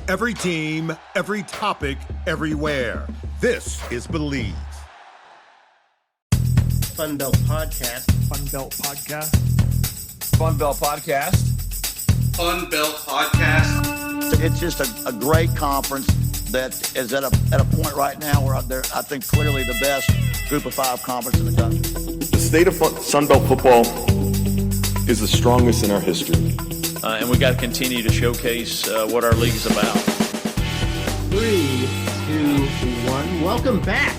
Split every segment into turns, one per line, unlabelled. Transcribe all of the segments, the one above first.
Every team, every topic, everywhere. This is Believe.
FunBelt Podcast.
FunBelt Podcast.
FunBelt Podcast.
FunBelt Podcast.
It's just a great conference that is at a point right now where they're, I think, clearly the best group of five conference in the country.
The state of Sunbelt football is the strongest in our history.
And we got to continue to showcase what our league is about.
3, 2, 1. Welcome back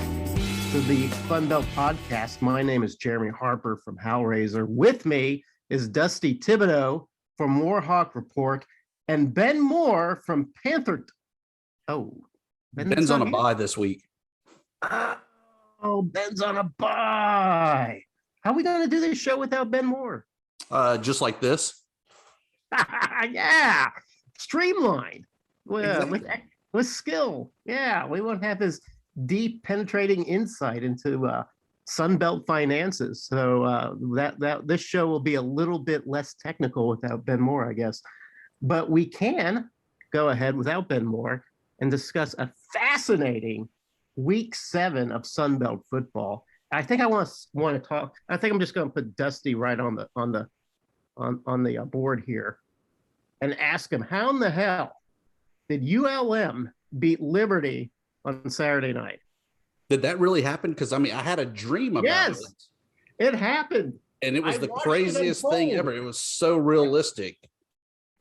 to the FunBelt Podcast. My name is Jeremy Harper from Hellraiser. With me is Dusty Thibodeau from Warhawk Report and Ben Moore from Panther.
Ben's on a bye this week.
Ben's on a bye. How are we going to do this show without Ben Moore?
Just like this.
Yeah, streamlined.
Exactly.
With skill. Yeah, we won't have his deep, penetrating insight into Sunbelt finances. So that this show will be a little bit less technical without Ben Moore, I guess. But we can go ahead without Ben Moore and discuss a fascinating Week 7 of Sunbelt football. I think I want to talk. I think I'm just going to put Dusty right on the board here and ask him, how in the hell did ULM beat Liberty on Saturday night?
Did that really happen? Because, I mean, I had a dream about it.
Yes, it happened.
And it was the craziest thing ever. It was so realistic.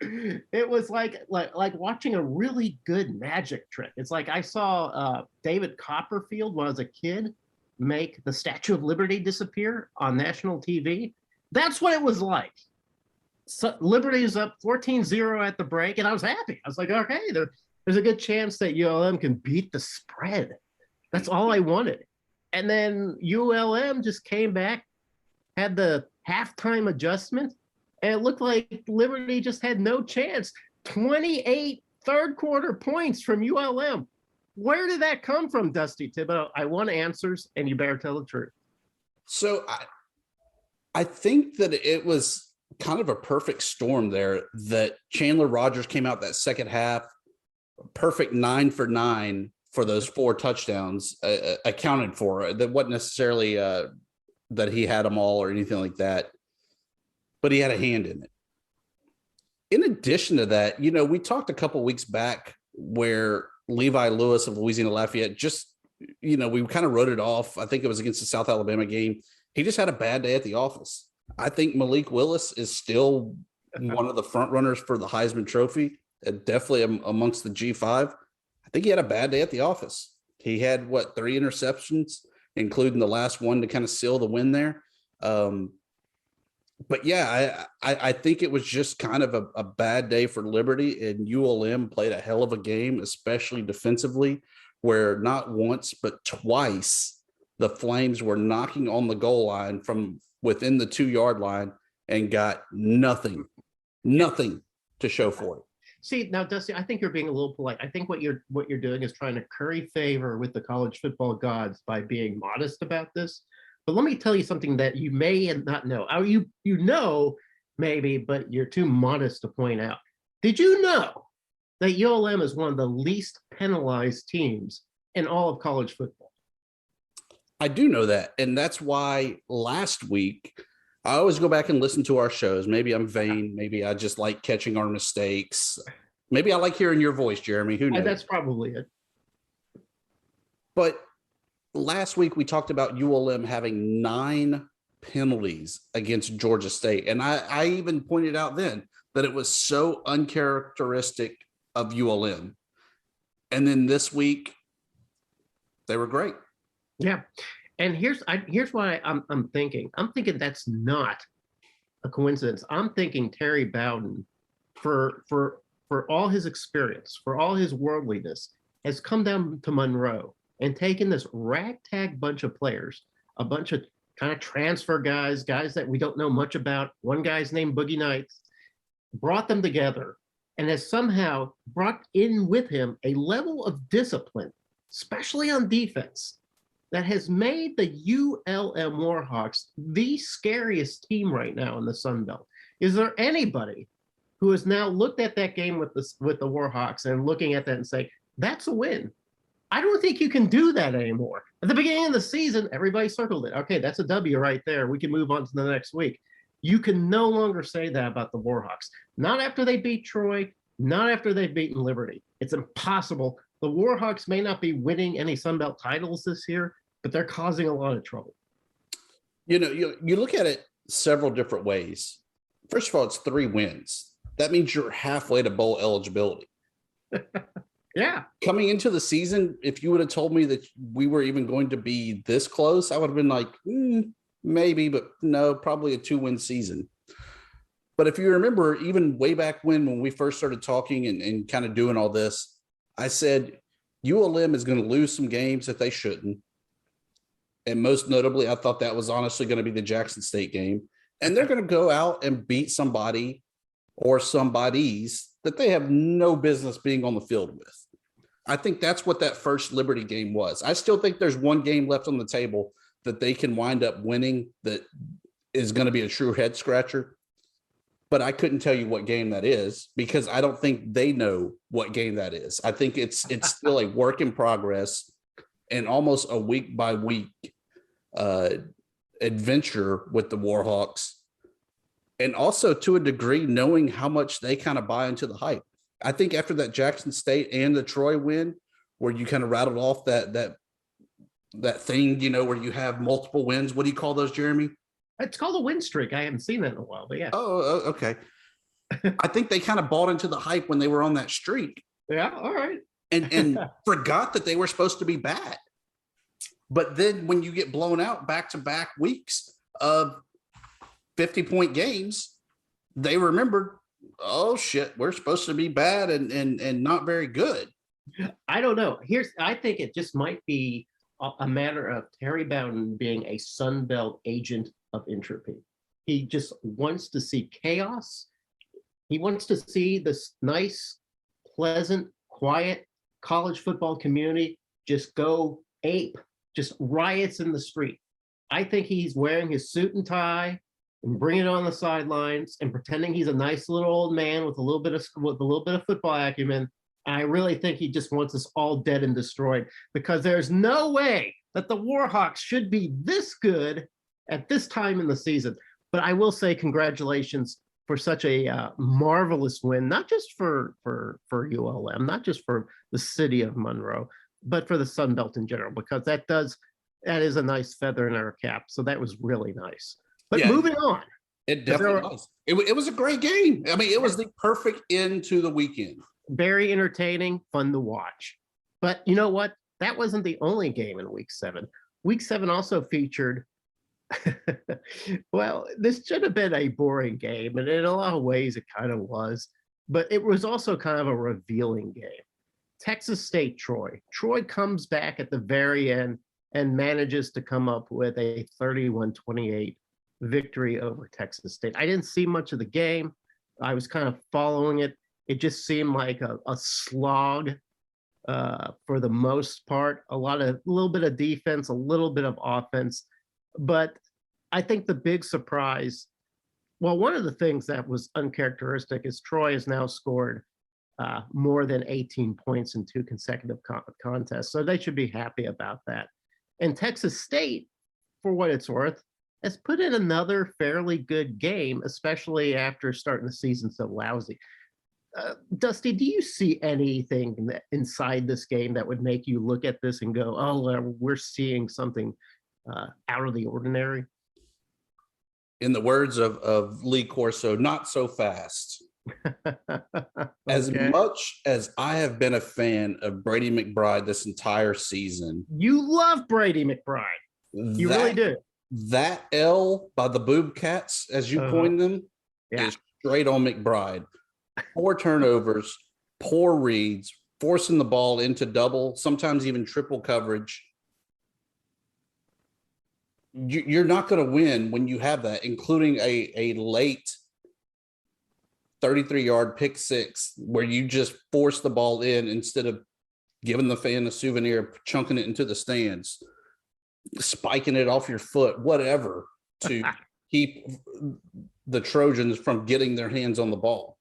It was like watching a really good magic trick. It's like I saw David Copperfield when I was a kid make the Statue of Liberty disappear on national TV. That's what it was like. So Liberty is up 14-0 at the break, and I was happy. I was like, okay, there's a good chance that ULM can beat the spread. That's all I wanted. And then ULM just came back, had the halftime adjustment, and it looked like Liberty just had no chance. 28 third quarter points from ULM. Where did that come from, Dusty Thibodeau? I want answers, and you better tell the truth.
So I think that it was kind of a perfect storm there, that Chandler Rogers came out that second half, perfect 9 for 9 for those 4 touchdowns accounted for. That wasn't necessarily that he had them all or anything like that, but he had a hand in it. In addition to that, you know, we talked a couple weeks back where Levi Lewis of Louisiana Lafayette just, you know, we kind of wrote it off. I think it was against the South Alabama game. He just had a bad day at the office. I think Malik Willis is still one of the front runners for the Heisman Trophy, definitely amongst the G5. I think he had a bad day at the office. He had, 3 interceptions, including the last one to kind of seal the win there. But yeah, I think it was just kind of a bad day for Liberty, and ULM played a hell of a game, especially defensively, where not once but twice the Flames were knocking on the goal line from within the 2-yard line and got nothing to show for it.
See, now, Dusty, I think you're being a little polite. I think what you're doing is trying to curry favor with the college football gods by being modest about this. But let me tell you something that you may not know. Or you know maybe, but you're too modest to point out. Did you know that ULM is one of the least penalized teams in all of college football?
I do know that. And that's why last week, I always go back and listen to our shows. Maybe I'm vain. Maybe I just like catching our mistakes. Maybe I like hearing your voice, Jeremy. Who knows?
That's probably it.
But last week, we talked about ULM having 9 penalties against Georgia State. And I even pointed out then that it was so uncharacteristic of ULM. And then this week, they were great.
Yeah, and here's why I'm thinking. I'm thinking that's not a coincidence. I'm thinking Terry Bowden, for all his experience, for all his worldliness, has come down to Monroe and taken this ragtag bunch of players, a bunch of kind of transfer guys that we don't know much about. One guy's named Boogie Nights, brought them together, and has somehow brought in with him a level of discipline, especially on defense, that has made the ULM Warhawks the scariest team right now in the Sun Belt. Is there anybody who has now looked at that game with the Warhawks and looking at that and saying, that's a win. I don't think you can do that anymore. At the beginning of the season, everybody circled it. Okay, that's a W right there. We can move on to the next week. You can no longer say that about the Warhawks. Not after they beat Troy, not after they've beaten Liberty. It's impossible. The Warhawks may not be winning any Sun Belt titles this year, but they're causing a lot of trouble.
You know, you look at it several different ways. First of all, it's 3 wins. That means you're halfway to bowl eligibility.
Yeah.
Coming into the season, if you would have told me that we were even going to be this close, I would have been like, maybe, but no, probably a 2-win season. But if you remember, even way back when we first started talking and kind of doing all this, I said ULM is going to lose some games that they shouldn't. And most notably, I thought that was honestly going to be the Jackson State game. And they're going to go out and beat somebody or somebodies that they have no business being on the field with. I think that's what that first Liberty game was. I still think there's one game left on the table that they can wind up winning that is going to be a true head scratcher. But I couldn't tell you what game that is because I don't think they know what game that is. I think it's still a work in progress and almost a week by week adventure with the Warhawks. And also to a degree, knowing how much they kind of buy into the hype. I think after that Jackson State and the Troy win, where you kind of rattled off that thing, you know, where you have multiple wins. What do you call those, Jeremy?
It's called a win streak. I haven't seen that in a while, but yeah.
Oh, okay. I think they kind of bought into the hype when they were on that streak.
Yeah, all right.
And forgot that they were supposed to be bad. But then when you get blown out back-to-back weeks of 50-point games, they remembered, oh shit, we're supposed to be bad and not very good.
I don't know. I think it just might be a matter of Terry Bowden being a Sun Belt agent of Entropy. He just wants to see chaos. He wants to see this nice, pleasant, quiet college football community just go ape, just riots in the street. I think he's wearing his suit and tie and bringing it on the sidelines and pretending he's a nice little old man with a little bit of football acumen. I really think he just wants us all dead and destroyed because there's no way that the Warhawks should be this good at this time in the season. But I will say congratulations for such a marvelous win, not just for ULM, not just for the city of Monroe, but for the Sun Belt in general, because that is a nice feather in our cap. So that was really nice. But yeah, moving on.
It definitely was. It was a great game. I mean, it was the perfect end to the weekend.
Very entertaining, fun to watch. But you know what? That wasn't the only game in week 7. Week 7 also featured, well, this should have been a boring game, and in a lot of ways it kind of was, but it was also kind of a revealing game. Texas State, Troy. Troy comes back at the very end and manages to come up with a 31-28 victory over Texas State. I didn't see much of the game. I was kind of following it. It just seemed like a slog for the most part. A little bit of defense, a little bit of offense. But I think the big surprise, well, one of the things that was uncharacteristic is Troy has now scored more than 18 points in 2 consecutive contests. So they should be happy about that. And Texas State, for what it's worth, has put in another fairly good game, especially after starting the season so lousy. Dusty, do you see anything inside this game that would make you look at this and go, oh, we're seeing something out of the ordinary?
In the words of Lee Corso, not so fast. Okay. As much as I have been a fan of Brady McBride this entire season.
You love Brady McBride. You really do.
That L by the Boob Cats, as you coined them, is straight on McBride. 4 turnovers, poor reads, forcing the ball into double, sometimes even triple coverage. You're not going to win when you have that, including a late 33-yard pick 6 where you just force the ball in instead of giving the fan a souvenir, chunking it into the stands, spiking it off your foot, whatever, to keep the Trojans from getting their hands on the ball.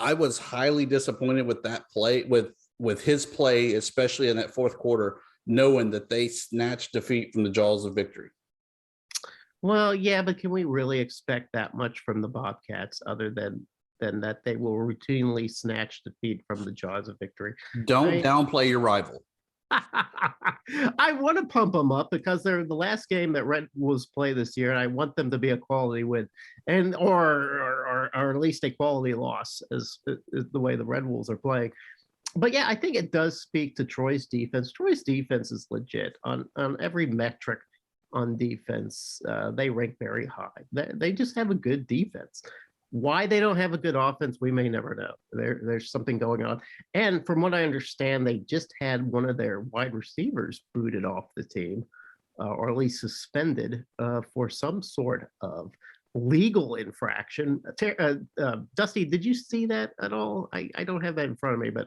I was highly disappointed with that play, with his play, especially in that fourth quarter, knowing that they snatched defeat from the jaws of victory.
Well, yeah, but can we really expect that much from the Bobcats other than that they will routinely snatch defeat from the jaws of victory?
Don't downplay your rival.
I want to pump them up because they're the last game that Red Wolves play this year, and I want them to be a quality win, and or at least a quality loss, is the way the Red Wolves are playing. But yeah, I think it does speak to Troy's defense. Troy's defense is legit on every metric on defense. They rank very high. They just have a good defense. Why they don't have a good offense, we may never know. There's something going on. And from what I understand, they just had one of their wide receivers booted off the team, or at least suspended for some sort of legal infraction. Dusty, did you see that at all? I don't have that in front of me, but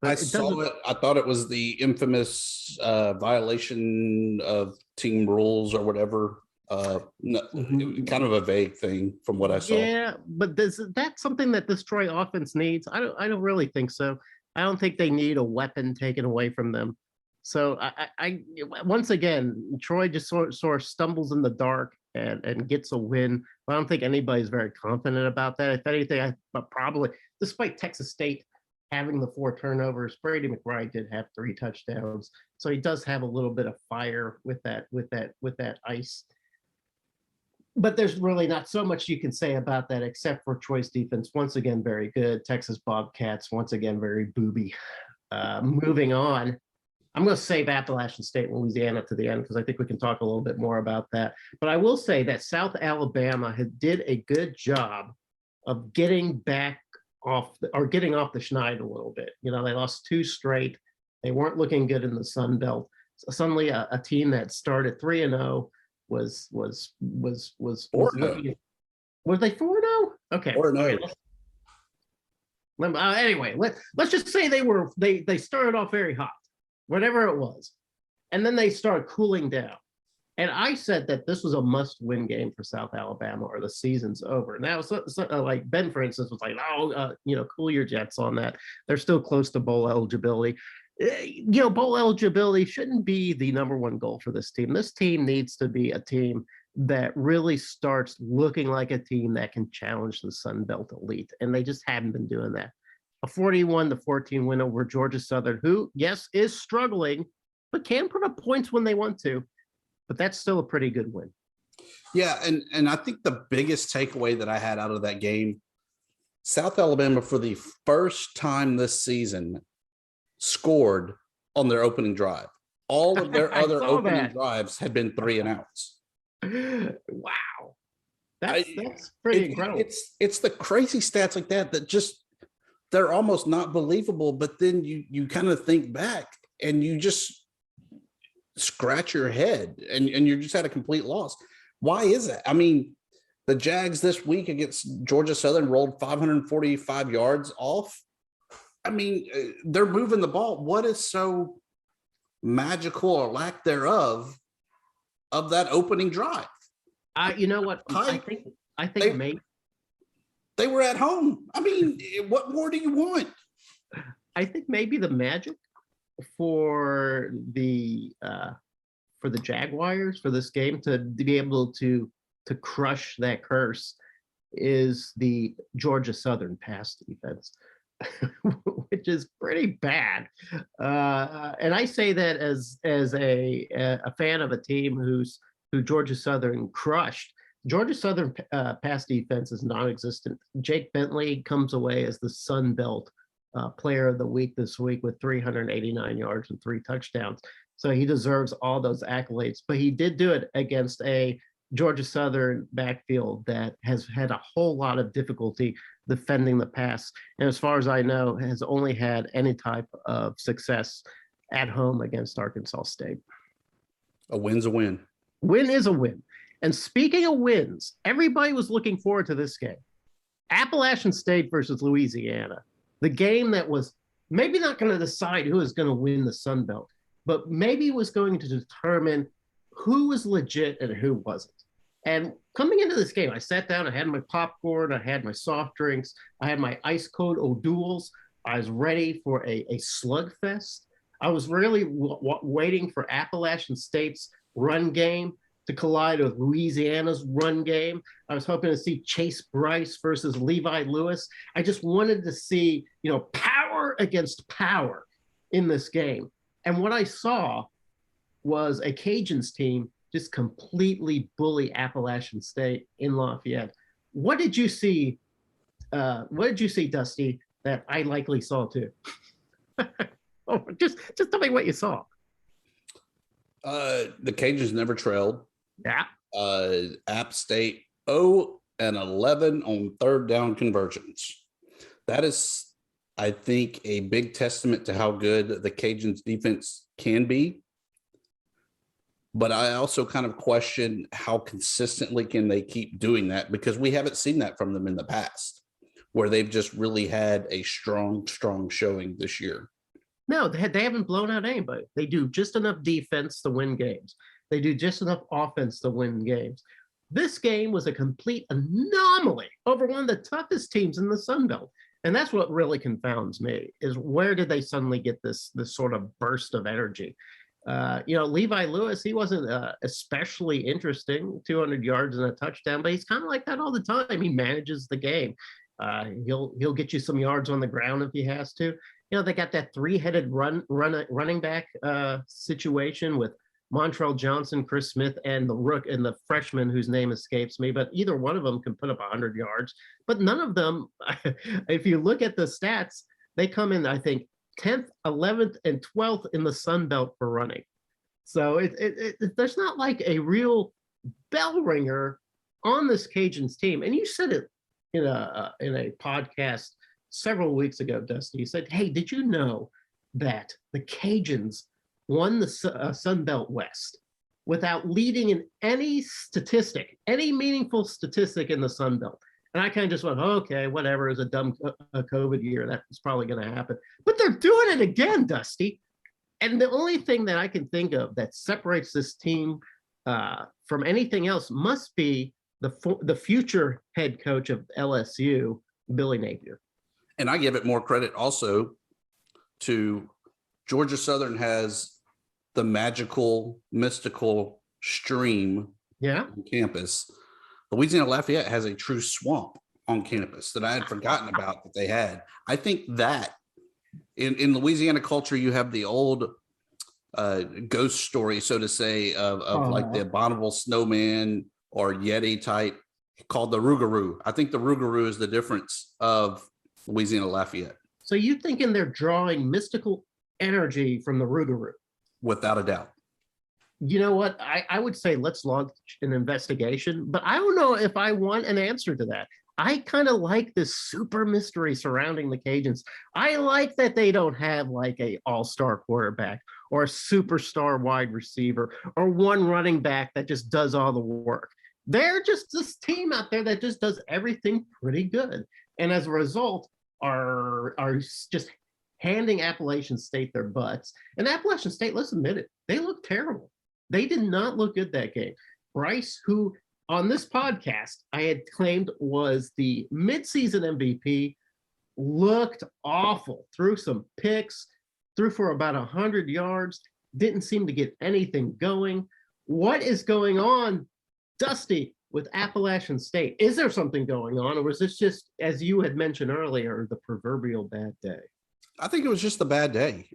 I saw it. I thought it was the infamous violation of team rules or whatever. Kind of a vague thing from what I saw.
Yeah, but that's something that this Troy offense needs? I don't really think so. I don't think they need a weapon taken away from them. So I once again, Troy just sort of stumbles in the dark and gets a win. I don't think anybody's very confident about that. If anything, probably, despite Texas State having the 4 turnovers, Brady McBride did have 3 touchdowns, so he does have a little bit of fire with that ice. But there's really not so much you can say about that, except for Troy's defense, once again, very good. Texas Bobcats, once again, very booby. Moving on, I'm going to save Appalachian State, Louisiana to the end, because I think we can talk a little bit more about that. But I will say that South Alabama did a good job of getting off the schneid a little bit. You know, they lost 2 straight. They weren't looking good in the Sun Belt. So suddenly a team that started 3-0 was
4-0.
Was they 4-0? Okay.
4-0.
Anyway, let's just say they started off very hot, whatever it was, and then they started cooling down. And I said that this was a must-win game for South Alabama, or the season's over. Now, like Ben, for instance, was like, cool your jets on that. They're still close to bowl eligibility. Bowl eligibility shouldn't be the number one goal for this team. This team needs to be a team that really starts looking like a team that can challenge the Sun Belt elite, and they just haven't been doing that. A 41-14 win over Georgia Southern, who, yes, is struggling, but can put up points when they want to. But that's still a pretty good win.
Yeah, and I think the biggest takeaway that I had out of that game, South Alabama, for the first time this season, scored on their opening drive. All of their other opening drives had been 3 and outs.
Wow. That's pretty incredible.
It's the crazy stats like that just, they're almost not believable, but then you kind of think back and you just scratch your head and you're just at a complete loss. Why is that? I mean, the Jags this week against Georgia Southern rolled 545 yards off. I mean, they're moving the ball. What is so magical, or lack thereof, of that opening drive?
You know what? I think maybe
they were at home. I mean, what more do you want?
I think maybe the magic for the Jaguars for this game to be able to crush that curse is the Georgia Southern pass defense. Which is pretty bad, and I say that as a fan of a team who Georgia Southern crushed. Georgia Southern pass defense is non-existent. Jake Bentley comes away as the Sun Belt Player of the Week this week with 389 yards and 3 touchdowns. So he deserves all those accolades. But he did do it against a Georgia Southern backfield that has had a whole lot of difficulty defending the pass, and as far as I know, has only had any type of success at home against Arkansas State.
A win's a win.
Win is a win. And speaking of wins, everybody was looking forward to this game. Appalachian State versus Louisiana. The game that was maybe not going to decide who is going to win the Sun Belt, but maybe was going to determine who was legit and who wasn't. And coming into this game, I sat down, I had my popcorn, I had my soft drinks, I had my ice cold O'Doul's. I was ready for a slugfest. I was really waiting for Appalachian State's run game to collide with Louisiana's run game. I was hoping to see Chase Bryce versus Levi Lewis. I just wanted to see, power against power in this game. And what I saw was a Cajuns team just completely bully Appalachian State in Lafayette. What did you see? Dusty, that I likely saw too? Oh, just tell me what you saw.
The Cajuns never trailed.
Yeah.
App State 0-11 on third down conversions. That is, I think, a big testament to how good the Cajuns defense can be. But I also kind of question how consistently can they keep doing that, because we haven't seen that from them in the past, where they've just really had a strong showing this year.
No, they haven't blown out anybody. They do just enough defense to win games. They do just enough offense to win games. This game was a complete anomaly over one of the toughest teams in the Sun Belt. And that's what really confounds me, is where did they suddenly get this sort of burst of energy? Levi Lewis, he wasn't especially interesting, 200 yards and a touchdown, but he's kind of like that all the time. He manages the game. He'll get you some yards on the ground if he has to. They got that three-headed running back situation with Montrell Johnson, Chris Smith, and the freshman whose name escapes me. But either one of them can put up 100 yards. But none of them, if you look at the stats, they come in, I think, 10th, 11th, and 12th in the Sun Belt for running. So there's not like a real bell ringer on this Cajuns team. And you said it in a podcast several weeks ago, Dusty. You said, hey, did you know that the Cajuns won the Sun Belt West without leading in any meaningful statistic in the Sun Belt? And I kind of just went, okay, whatever, it's a dumb COVID year. That's probably going to happen. But they're doing it again, Dusty. And the only thing that I can think of that separates this team from anything else must be the future head coach of LSU, Billy Napier.
And I give it more credit also to Georgia Southern has the magical, mystical stream on campus. Louisiana Lafayette has a true swamp on campus that I had forgotten about that they had. I think that in Louisiana culture, you have the old ghost story, so to say, of like the abominable snowman or Yeti type called the Rougarou. I think the Rougarou is the difference of Louisiana Lafayette.
So you thinking they're drawing mystical energy from the Rougarou?
Without a doubt.
You know what? I would say let's launch an investigation, but I don't know if I want an answer to that. I kind of like this super mystery surrounding the Cajuns. I like that they don't have like a all-star quarterback or a superstar wide receiver or one running back that just does all the work. They're just this team out there that just does everything pretty good. And as a result, are just handing Appalachian State their butts. And Appalachian State, let's admit it, they look terrible. They did not look good that game. Bryce, who on this podcast I had claimed was the midseason MVP, looked awful, threw some picks, threw for about 100 yards, didn't seem to get anything going. What is going on, Dusty, with Appalachian State? Is there something going on, or was this just, as you had mentioned earlier, the proverbial bad day?
I think it was just a bad day.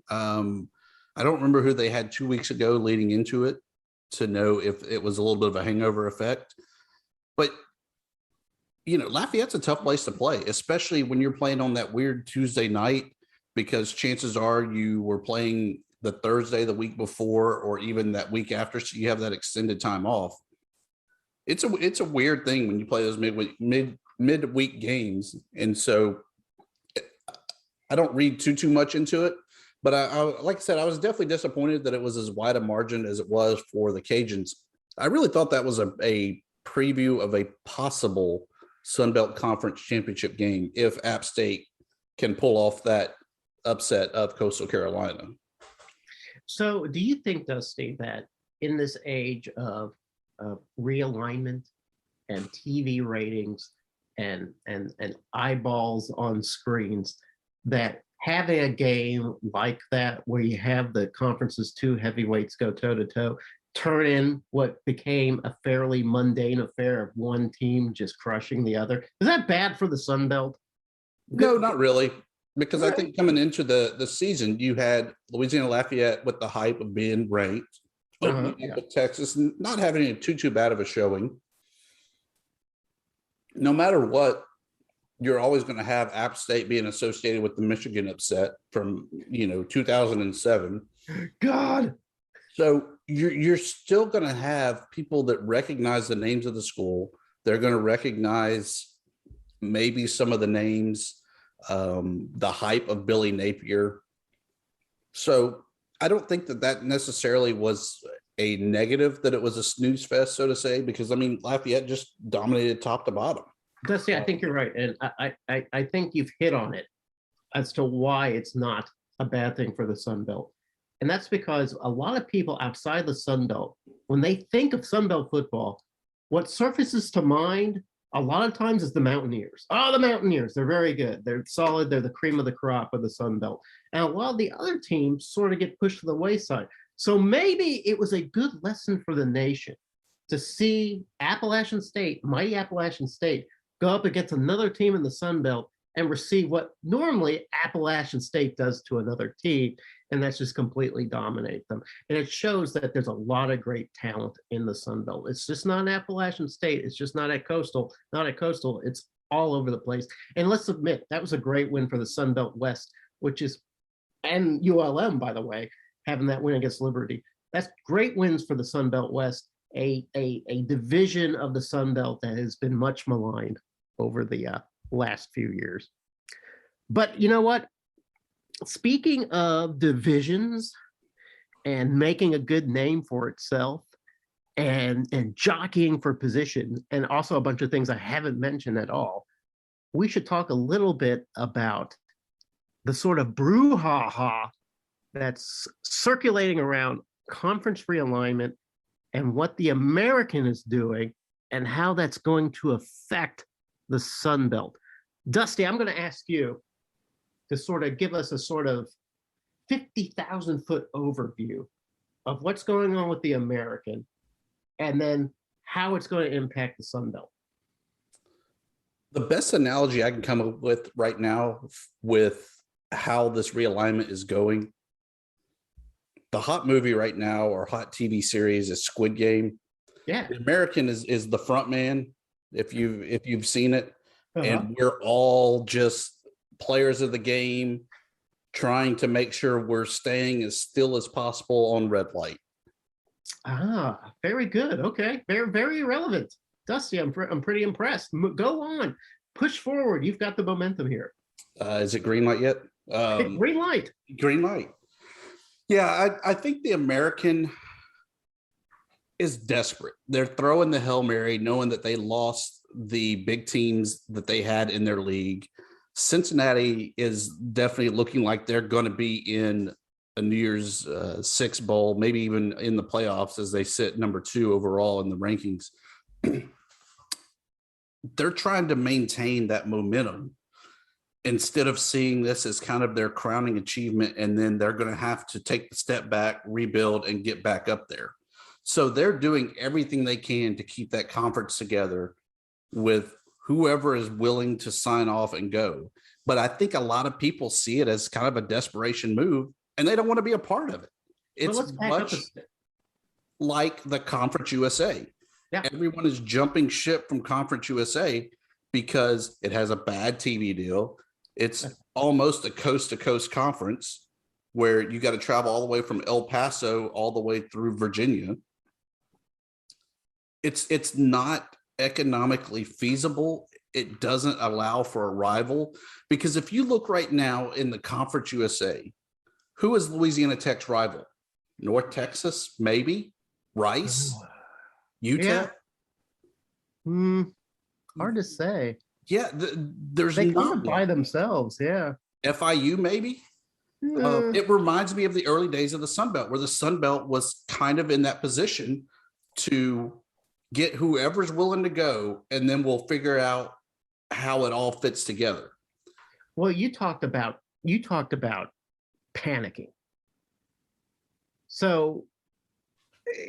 I don't remember who they had 2 weeks ago leading into it to know if it was a little bit of a hangover effect. But, Lafayette's a tough place to play, especially when you're playing on that weird Tuesday night, because chances are you were playing the Thursday the week before or even that week after, so you have that extended time off. It's a weird thing when you play those midweek games. And so I don't read too much into it, but I like I said, I was definitely disappointed that it was as wide a margin as it was for the Cajuns. I really thought that was a preview of a possible Sun Belt Conference championship game if App State can pull off that upset of Coastal Carolina.
So do you think, Dusty, that in this age of realignment, and TV ratings and eyeballs on screens, that having a game like that where you have the conference's two heavyweights go toe to toe turn in what became a fairly mundane affair of one team just crushing the other. Is that bad for the Sun Belt?
No, not really. Because I think coming into the season, you had Louisiana Lafayette with the hype of being ranked, opening up with Texas, not having too bad of a showing. No matter what, you're always going to have App State being associated with the Michigan upset from 2007.
God.
So you're still going to have people that recognize the names of the school. They're going to recognize maybe some of the names, the hype of Billy Napier. So I don't think that necessarily was a negative, that it was a snooze fest, so to say, because Lafayette just dominated top to bottom.
Dusty, I think you're right. And I think you've hit on it as to why it's not a bad thing for the Sun Belt. And that's because a lot of people outside the Sun Belt, when they think of Sun Belt football, what surfaces to mind a lot of times is the Mountaineers. Oh, the Mountaineers, they're very good. They're solid. They're the cream of the crop of the Sun Belt. And a lot of the other teams sort of get pushed to the wayside. So maybe it was a good lesson for the nation to see Appalachian State, mighty Appalachian State, go up against another team in the Sun Belt and receive what normally Appalachian State does to another team, and that's just completely dominate them. And it shows that there's a lot of great talent in the Sun Belt. It's just not Appalachian State. It's just not at Coastal. It's all over the place. And let's admit, that was a great win for the Sun Belt West, and ULM, by the way, having that win against Liberty. That's great wins for the Sun Belt West, a division of the Sun Belt that has been much maligned over the last few years. But you know what? Speaking of divisions and making a good name for itself and jockeying for position, and also a bunch of things I haven't mentioned at all, we should talk a little bit about the sort of brouhaha that's circulating around conference realignment and what the American is doing and how that's going to affect the Sun Belt. Dusty, I'm going to ask you to sort of give us a sort of 50,000 foot overview of what's going on with the American and then how it's going to impact the Sun Belt.
The best analogy I can come up with right now with how this realignment is going, the hot movie right now or hot TV series is Squid Game.
Yeah.
The American is the front man, if you've seen it. And we're all just players of the game trying to make sure we're staying as still as possible on red light.
Ah, very good. Okay. Very, very relevant. Dusty, I'm pretty impressed. Go on. Push forward. You've got the momentum here.
Is it green light yet?
Green light.
Green light. Yeah, I think the American is desperate. They're throwing the Hail Mary, knowing that they lost the big teams that they had in their league. Cincinnati is definitely looking like they're going to be in a New Year's Six bowl, maybe even in the playoffs as they sit number 2 overall in the rankings. They're trying to maintain that momentum instead of seeing this as kind of their crowning achievement, and then they're going to have to take the step back, rebuild, and get back up there. So they're doing everything they can to keep that conference together with whoever is willing to sign off and go. But I think a lot of people see it as kind of a desperation move, and they don't want to be a part of it. It's much like the Conference USA.
Yeah.
Everyone is jumping ship from Conference USA because it has a bad TV deal. It's almost a coast-to-coast conference where you got to travel all the way from El Paso all the way through Virginia. It's not economically feasible. It doesn't allow for a rival, because if you look right now in the Conference USA, who is Louisiana Tech's rival? North Texas, maybe. Rice, Utah.
Yeah. Hard to say.
Yeah, there's
they
not
come by themselves. Yeah.
FIU, maybe. It reminds me of the early days of the Sun Belt, where the Sun Belt was kind of in that position to get whoever's willing to go, and then we'll figure out how it all fits together.
Well, you talked about panicking. So,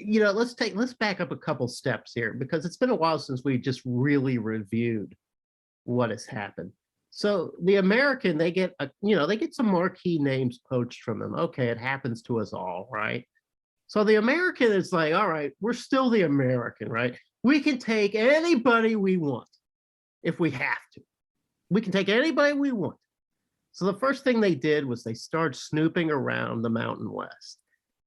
let's back up a couple steps here, because it's been a while since we just really reviewed what has happened. So the American, they get some marquee names poached from them. Okay, it happens to us all, right? So the American is like, all right, we're still the American, right? We can take anybody we want if we have to. We can take anybody we want. So the first thing they did was they started snooping around the Mountain West.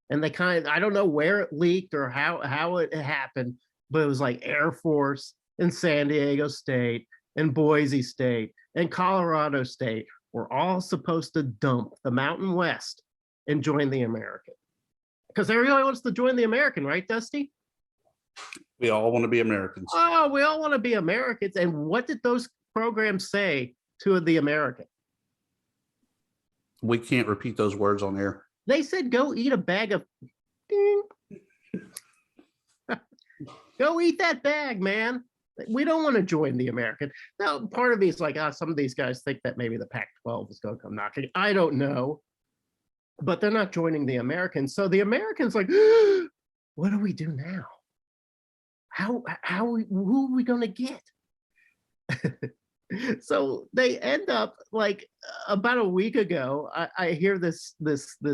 And they I don't know where it leaked or how it happened, but it was like Air Force and San Diego State and Boise State and Colorado State were all supposed to dump the Mountain West and join the American. Because everybody wants to join the American, right, Dusty?
We all want to be Americans.
Oh, we all want to be Americans. And what did those programs say to the American?
We can't repeat those words on air.
They said, go eat a bag of ding. Go eat that bag, man. We don't want to join the American. Now, part of me is like, some of these guys think that maybe the Pac-12 is going to come knocking. I don't know. But they're not joining the Americans. So the Americans like, what do we do now? Who are we going to get? So they end up like about a week ago, I hear this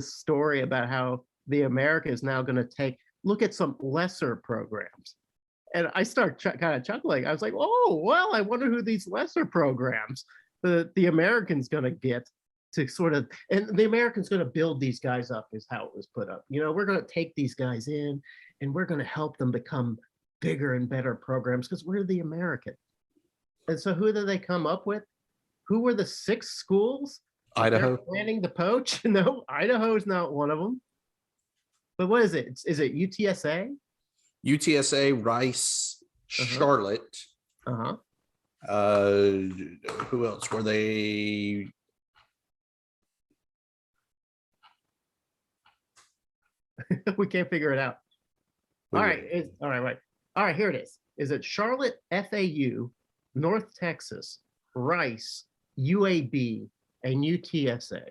story about how the America is now going to look at some lesser programs. And I start kind of chuckling. I was like, oh, well, I wonder who these lesser programs the American's going to get to sort of, and the American's going to build these guys up is how it was put up. We're going to take these guys in and we're going to help them become bigger and better programs because we're the American. And so who did they come up with? Who were the 6 schools?
Idaho.
Planning the poach? No, Idaho is not one of them. But what is it? Is it UTSA?
UTSA, Rice, Charlotte.
Uh-huh.
Who else were they?
We can't figure it out. All right, here it is. Is it Charlotte, FAU, North Texas, Rice, UAB, and UTSA?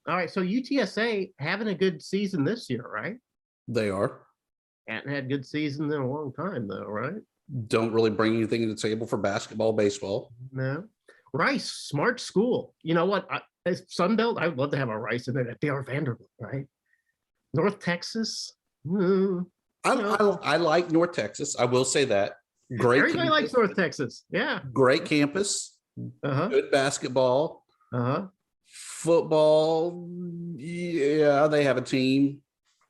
All right, so UTSA having a good season this year, right?
They are.
Hadn't had a good season in a long time, though, right?
Don't really bring anything to the table for basketball, baseball.
No. Rice, smart school. You know what? As FunBelt, I would love to have a Rice in there at DR Vanderbilt, right? North Texas.
I like North Texas. I will say that. Great.
Everybody likes North Texas. Yeah.
Great campus. Good basketball. Football. Yeah, they have a team.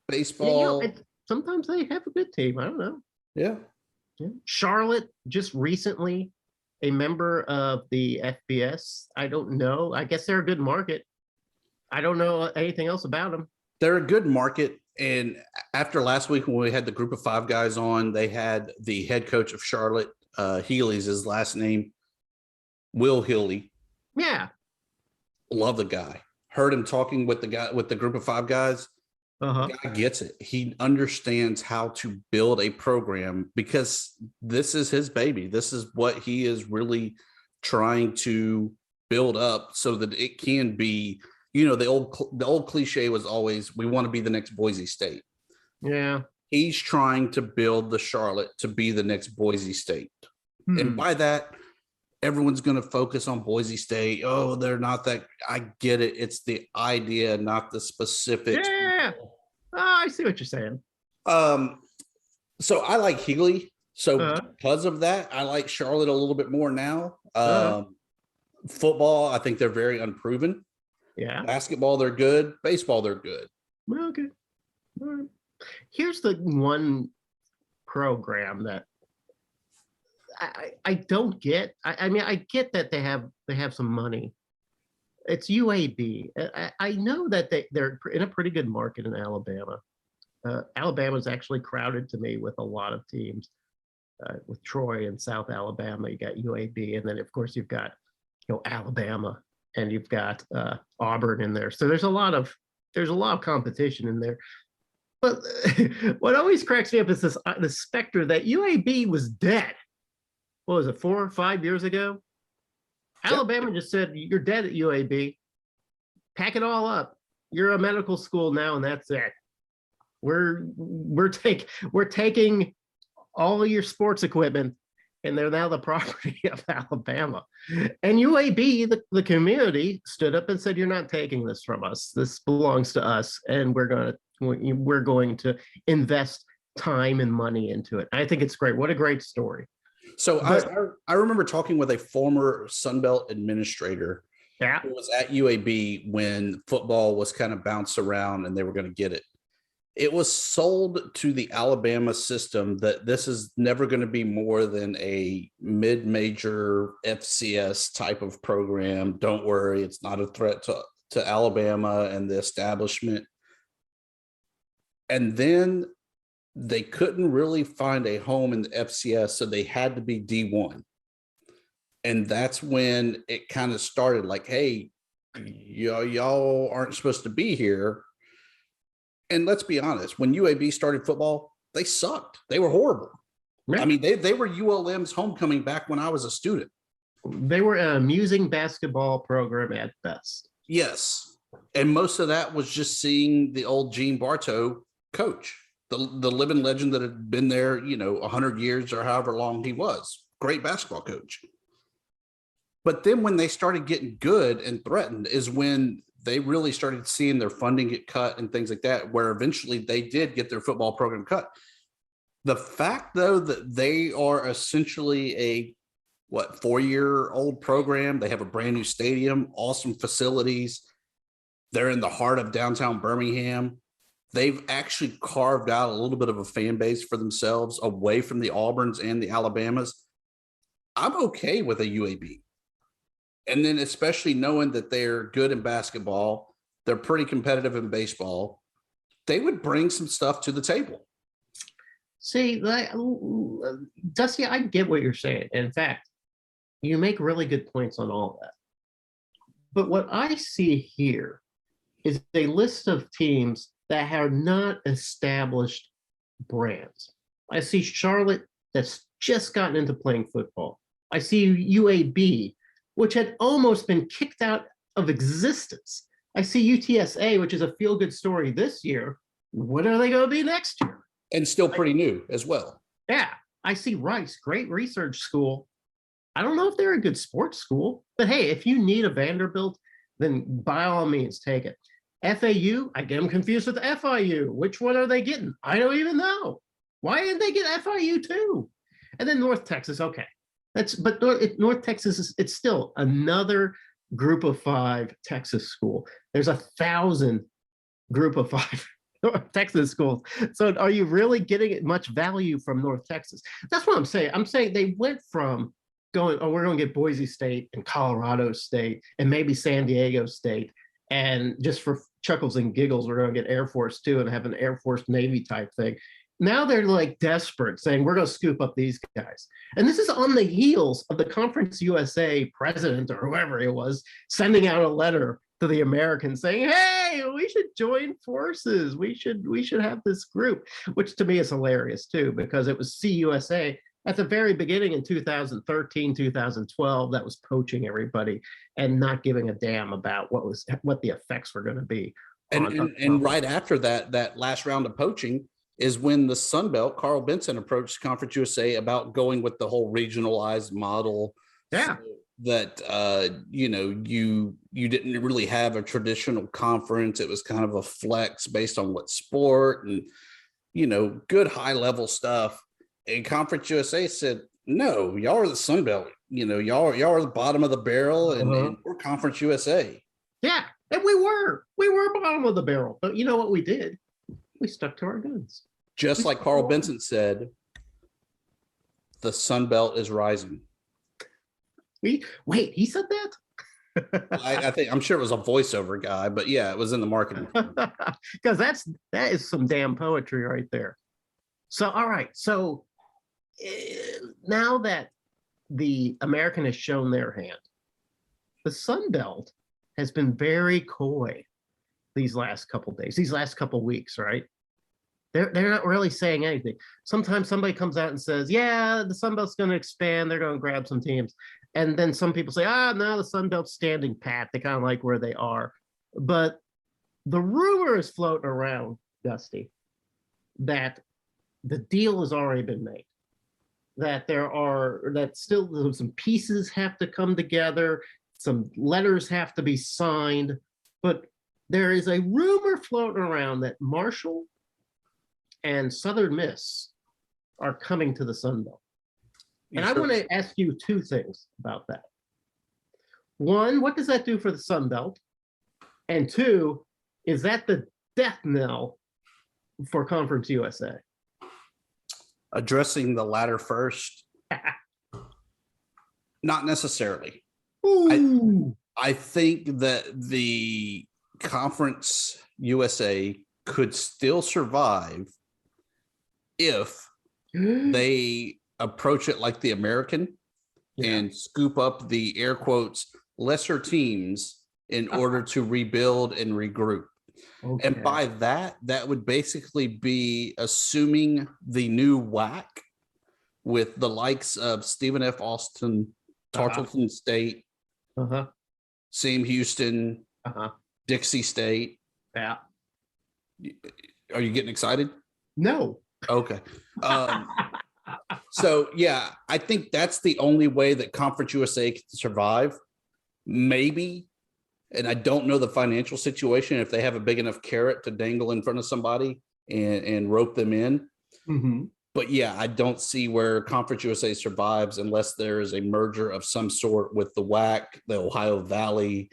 Baseball.
Yeah, sometimes they have a good team. I don't know.
Yeah.
Charlotte just recently a member of the FBS. I don't know. I guess they're a good market. I don't know anything else about them.
They're a good market. And after last week, when we had the group of 5 guys on, they had the head coach of Charlotte, Healy's his last name, Will Healy.
Yeah.
Love the guy. Heard him talking with the group of 5 guys.
The
guy gets it. He understands how to build a program because this is his baby. This is what he is really trying to build up so that it can be, the old cliche was always, we want to be the next Boise State.
Yeah.
He's trying to build the Charlotte to be the next Boise State. And by that, everyone's going to focus on Boise State. Oh, they're not that. I get it. It's the idea, not the specifics.
Yeah. Oh, I see what you're saying.
So I like Healy. So because of that, I like Charlotte a little bit more now. Football, I think they're very unproven.
Yeah.
Basketball, they're good. Baseball, they're good.
Okay. All right. Here's the one program that I don't get. I mean, I get that they have some money. It's UAB. I know that they're in a pretty good market in Alabama. Alabama's actually crowded to me with a lot of teams. With Troy and South Alabama, you got UAB, and then of course you've got Alabama, and you've got Auburn in there. So there's a lot of competition in there. But what always cracks me up is the specter that UAB was dead. What was it, 4 or 5 years ago? Alabama just said, you're dead at UAB. Pack it all up. You're a medical school now, and that's it. We're taking all of your sports equipment, and they're now the property of Alabama. And UAB, the community, stood up and said, "You're not taking this from us. This belongs to us, and we're going to invest time and money into it." I think it's great. What a great story.
So I remember talking with a former Sunbelt administrator who was at UAB when football was kind of bounced around and they were going to get it. It was sold to the Alabama system that this is never going to be more than a mid-major FCS type of program. Don't worry, it's not a threat to Alabama and the establishment. And then they couldn't really find a home in the FCS, so they had to be D1. And that's when it kind of started like, hey, y'all aren't supposed to be here. And let's be honest, when UAB started football, they sucked. They were horrible. Right. I mean, they were ULM's homecoming back when I was a student.
They were an amusing basketball program at best.
Yes. And most of that was just seeing the old Gene Bartow coach, the living legend that had been there, 100 years or however long he was. Great basketball coach. But then when they started getting good and threatened is when they really started seeing their funding get cut and things like that, where eventually they did get their football program cut. The fact, though, that they are essentially a 4-year-old program, they have a brand new stadium, awesome facilities. They're in the heart of downtown Birmingham. They've actually carved out a little bit of a fan base for themselves away from the Auburns and the Alabamas. I'm okay with a UAB. And then especially knowing that they're good in basketball, they're pretty competitive in baseball, they would bring some stuff to the table.
See, Dusty, I get what you're saying. In fact, you make really good points on all of that. But what I see here is a list of teams that have not established brands. I see Charlotte that's just gotten into playing football. I see UAB, which had almost been kicked out of existence. I see UTSA, which is a feel-good story this year. What are they going to be next year?
And still pretty new as well.
Yeah. I see Rice, great research school. I don't know if they're a good sports school, but hey, if you need a Vanderbilt, then by all means, take it. FAU, I get them confused with FIU. Which one are they getting? I don't even know. Why didn't they get FIU too? And then North Texas, okay. But North Texas, it's still another group of 5 Texas school. There's 1,000 group of 5 North Texas schools. So are you really getting much value from North Texas? That's what I'm saying. I'm saying they went from going, we're going to get Boise State and Colorado State and maybe San Diego State. And just for chuckles and giggles, we're going to get Air Force too and have an Air Force Navy type thing. Now they're like desperate, saying we're going to scoop up these guys. And this is on the heels of the Conference USA president or whoever it was sending out a letter to the Americans saying, hey, we should join forces. We should have this group, which to me is hilarious too, because it was CUSA at the very beginning in 2013, 2012, that was poaching everybody and not giving a damn about what the effects were going to be.
And right after that last round of poaching is when the Sun Belt, Carl Benson, approached Conference USA about going with the whole regionalized model.
Yeah.
So that, you didn't really have a traditional conference. It was kind of a flex based on what sport and, good high level stuff. And Conference USA said, no, y'all are the Sun Belt. Y'all are the bottom of the barrel and we're Conference USA.
Yeah. And we were bottom of the barrel. But you know what we did? We stuck to our guns.
Just like Carl Benson said, the Sun Belt is rising.
Wait, he said that?
I'm sure it was a voiceover guy, but yeah, it was in the marketing.
Because that is some damn poetry right there. So, all right. So now that the American has shown their hand, the Sun Belt has been very coy these last couple days, these last couple weeks, right? They're not really saying anything. Sometimes somebody comes out and says, yeah, the Sun Belt's going to expand. They're going to grab some teams. And then some people say, no, the Sun Belt's standing pat. They kind of like where they are. But the rumor is floating around, Dusty, that the deal has already been made. That still some pieces have to come together. Some letters have to be signed. But there is a rumor floating around that Marshall and Southern Miss are coming to the Sun Belt. And I want to ask you two things about that. One, what does that do for the Sun Belt? And two, is that the death knell for Conference USA?
Addressing the latter first, not necessarily. I think that the Conference USA could still survive if they approach it like the American and scoop up the air quotes lesser teams in order to rebuild and regroup. Okay. And by that would basically be assuming the new WAC with the likes of Stephen F. Austin, Tarleton State, Sam Houston, Dixie State.
Yeah.
Are you getting excited?
No.
Okay. So, yeah, I think that's the only way that Conference USA can survive. Maybe. And I don't know the financial situation, if they have a big enough carrot to dangle in front of somebody and rope them in. But yeah, I don't see where Conference USA survives unless there is a merger of some sort with the WAC, the Ohio Valley,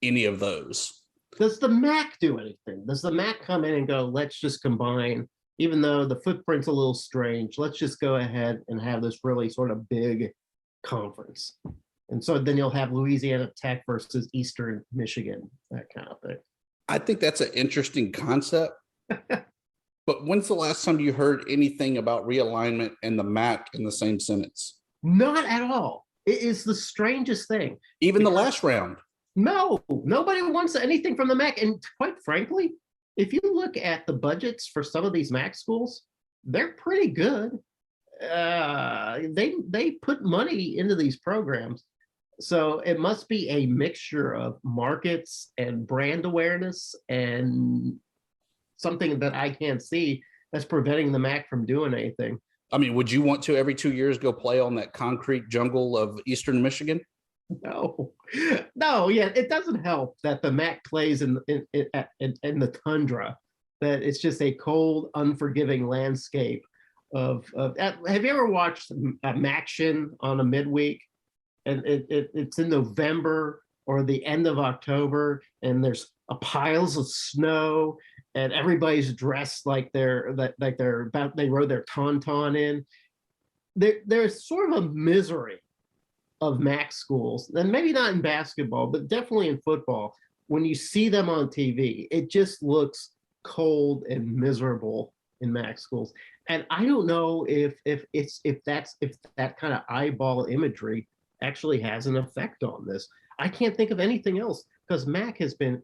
any of those.
Does the MAC do anything? Does the MAC come in and go, let's just combine, even though the footprint's a little strange, let's just go ahead and have this really sort of big conference? And so then you'll have Louisiana Tech versus Eastern Michigan, that kind of thing.
I think that's an interesting concept. But when's the last time you heard anything about realignment and the MAC in the same sentence?
Not at all. It is the strangest thing.
Even the last round.
No, nobody wants anything from the MAC. And quite frankly, if you look at the budgets for some of these MAC schools, they're pretty good. They put money into these programs. So it must be a mixture of markets and brand awareness and something that I can't see that's preventing the MAC from doing anything.
I mean, would you want to every 2 years go play on that concrete jungle of Eastern Michigan?
No, yeah, it doesn't help that the MAC plays in the tundra, that it's just a cold, unforgiving landscape of have you ever watched MACtion on a midweek? And it's in November or the end of October, and there's piles of snow, and everybody's dressed like they rode their tauntaun in. There's sort of a misery of MAC schools, and maybe not in basketball, but definitely in football. When you see them on TV, it just looks cold and miserable in MAC schools. And I don't know if that kind of eyeball imagery actually has an effect on this. I can't think of anything else, because MAC has been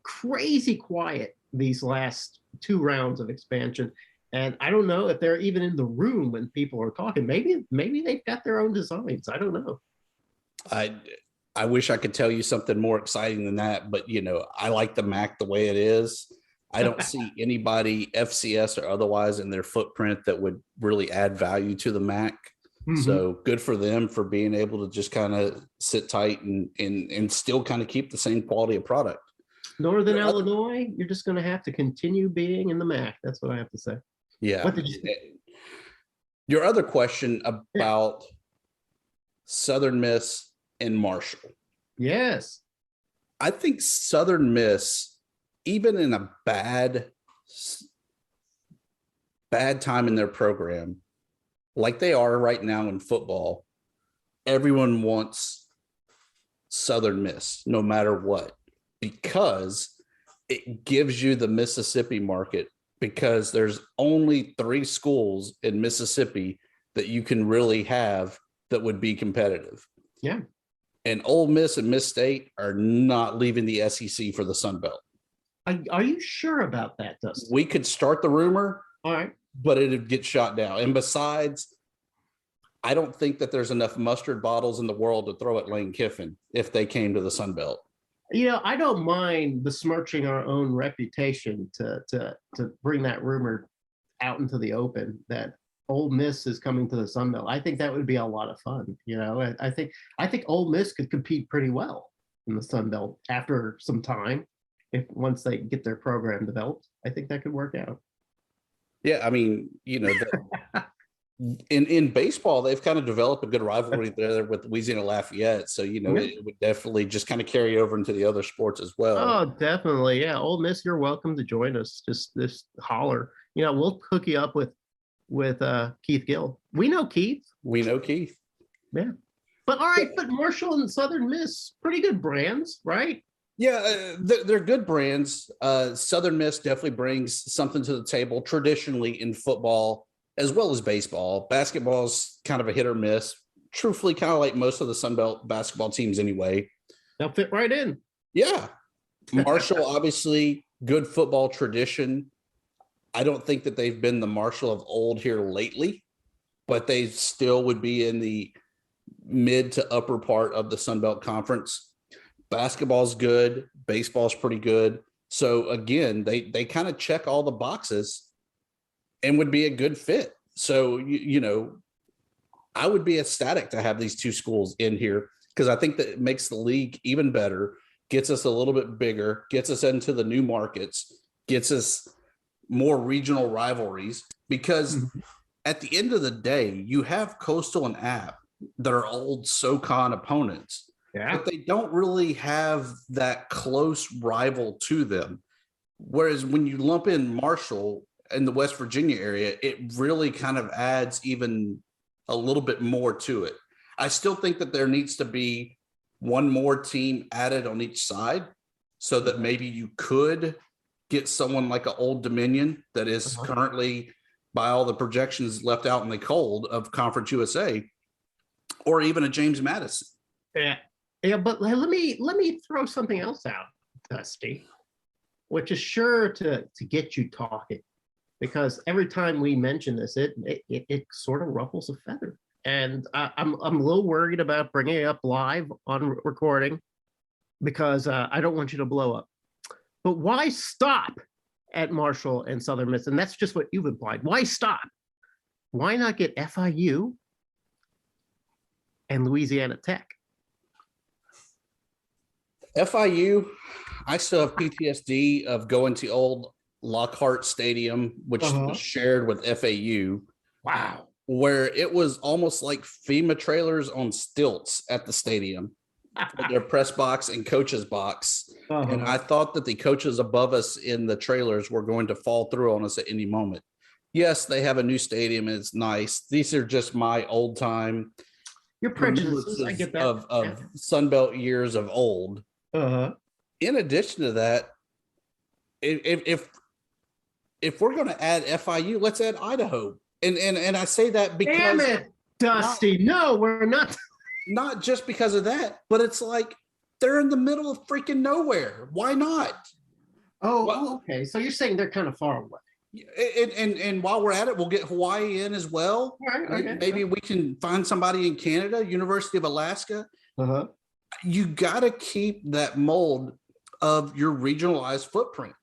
crazy quiet these last two rounds of expansion. And I don't know if they're even in the room when people are talking. Maybe they've got their own designs. I don't know.
I wish I could tell you something more exciting than that, but I like the MAC the way it is. I don't see anybody FCS or otherwise in their footprint that would really add value to the MAC. So good for them for being able to just kind of sit tight and still kind of keep the same quality of product.
Northern Illinois, you're just going to have to continue being in the MAC. That's what I have to say.
Yeah.
What did you say?
Your other question about Southern Miss and Marshall.
Yes.
I think Southern Miss, even in a bad time in their program, like they are right now in football, everyone wants Southern Miss no matter what, because it gives you the Mississippi market, because there's only 3 schools in Mississippi that you can really have that would be competitive.
Yeah.
And Ole Miss and Miss State are not leaving the SEC for the Sun Belt.
Are you sure about that, Dustin?
We could start the rumor,
All right.
but it'd get shot down. And besides, I don't think that there's enough mustard bottles in the world to throw at Lane Kiffin if they came to the Sun Belt.
I don't mind besmirching our own reputation to bring that rumor out into the open that Ole Miss is coming to the Sun Belt. I think that would be a lot of fun. I think Ole Miss could compete pretty well in the Sun Belt after some time. If once they get their program developed, I think that could work out.
Yeah, I mean, in baseball, they've kind of developed a good rivalry there with Louisiana Lafayette. So, it would definitely just kind of carry over into the other sports as well.
Oh, definitely. Yeah. Ole Miss, you're welcome to join us. Just holler. We'll hook you up with Keith Gill. We know Keith. Yeah. But all right, but Marshall and Southern Miss, pretty good brands, right?
Yeah, they're good brands. Southern Miss definitely brings something to the table traditionally in football as well as baseball. Basketball's kind of a hit or miss. Truthfully, kind of like most of the Sun Belt basketball teams anyway.
They'll fit right in.
Yeah. Marshall, obviously, good football tradition. I don't think that they've been the Marshall of old here lately, but they still would be in the mid to upper part of the Sun Belt Conference. Basketball's good. Baseball's pretty good. So, again, they kind of check all the boxes and would be a good fit. So, I would be ecstatic to have these two schools in here because I think that it makes the league even better, gets us a little bit bigger, gets us into the new markets, gets us more regional rivalries. Because at the end of the day, you have Coastal and App that are old SoCon opponents, but they don't really have that close rival to them. Whereas when you lump in Marshall in the West Virginia area, it really kind of adds even a little bit more to it. I still think that there needs to be one more team added on each side so that maybe you could get someone like an Old Dominion that is currently, by all the projections, left out in the cold of Conference USA, or even a James Madison.
Yeah, but let me throw something else out, Dusty, which is sure to get you talking. Because every time we mention this, it sort of ruffles a feather. And I'm a little worried about bringing it up live on recording because I don't want you to blow up. But why stop at Marshall and Southern Miss? And that's just what you've implied. Why stop? Why not get FIU and Louisiana Tech?
FIU, I still have PTSD of going to old Lockhart Stadium, which was shared with FAU.
Wow.
Where it was almost like FEMA trailers on stilts at the stadium with their press box and coaches box. And I thought that the coaches above us in the trailers were going to fall through on us at any moment. Yes, they have a new stadium and it's nice. These are just my old time.
Your prejudices, I get that.
Of Sun Belt years of old. In addition to that, if we're going to add FIU, let's add Idaho. And I say that because
damn it, Dusty. No, we're not.
Not just because of that, but it's like they're in the middle of freaking nowhere. Why not?
Okay. So you're saying they're kind of far away.
And while we're at it, we'll get Hawaii in as well.
Right, okay.
Maybe we can find somebody in Canada, University of Alaska. You got to keep that mold of your regionalized footprint.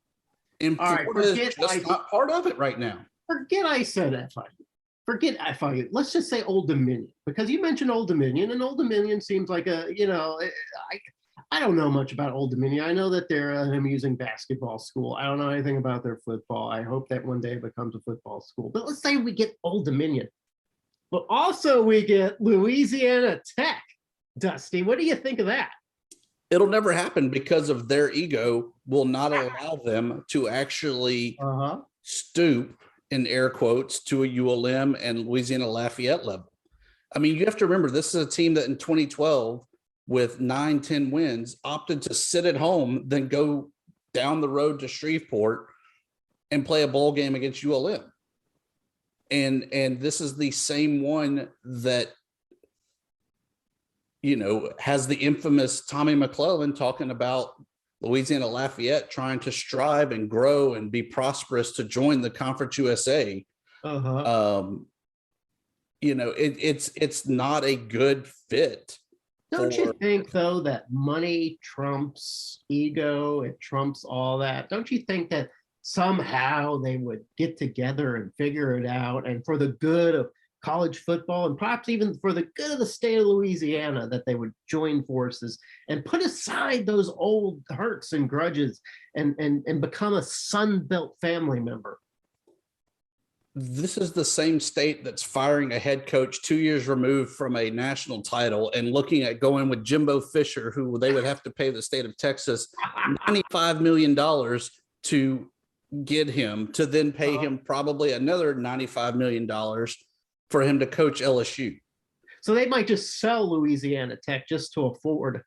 And Florida is just not part of it right now.
Forget I said FIU. Forget FIU. Let's just say Old Dominion, because you mentioned Old Dominion, and Old Dominion seems like I don't know much about Old Dominion. I know that they're an amusing basketball school. I don't know anything about their football. I hope that one day it becomes a football school. But let's say we get Old Dominion. But also we get Louisiana Tech. Dusty, what do you think of that?
It'll never happen because of their ego will not allow them to actually stoop, in air quotes, to a ULM and Louisiana Lafayette level. I mean, you have to remember, this is a team that in 2012, with 9-10 wins, opted to sit at home, then go down the road to Shreveport and play a bowl game against ULM. And this is the same one that, has the infamous Tommy McClellan talking about Louisiana Lafayette trying to strive and grow and be prosperous to join the Conference USA. It's not a good fit.
Don't you think, though, that money trumps ego? It trumps all that. Don't you think that somehow they would get together and figure it out, and for the good of college football and perhaps even for the good of the state of Louisiana, that they would join forces and put aside those old hurts and grudges and become a Sunbelt family member?
This is the same state that's firing a head coach 2 years removed from a national title and looking at going with Jimbo Fisher, who they would have to pay the state of Texas $95 million to get him, to then pay him probably another $95 million for him to coach LSU.
So they might just sell Louisiana Tech just to afford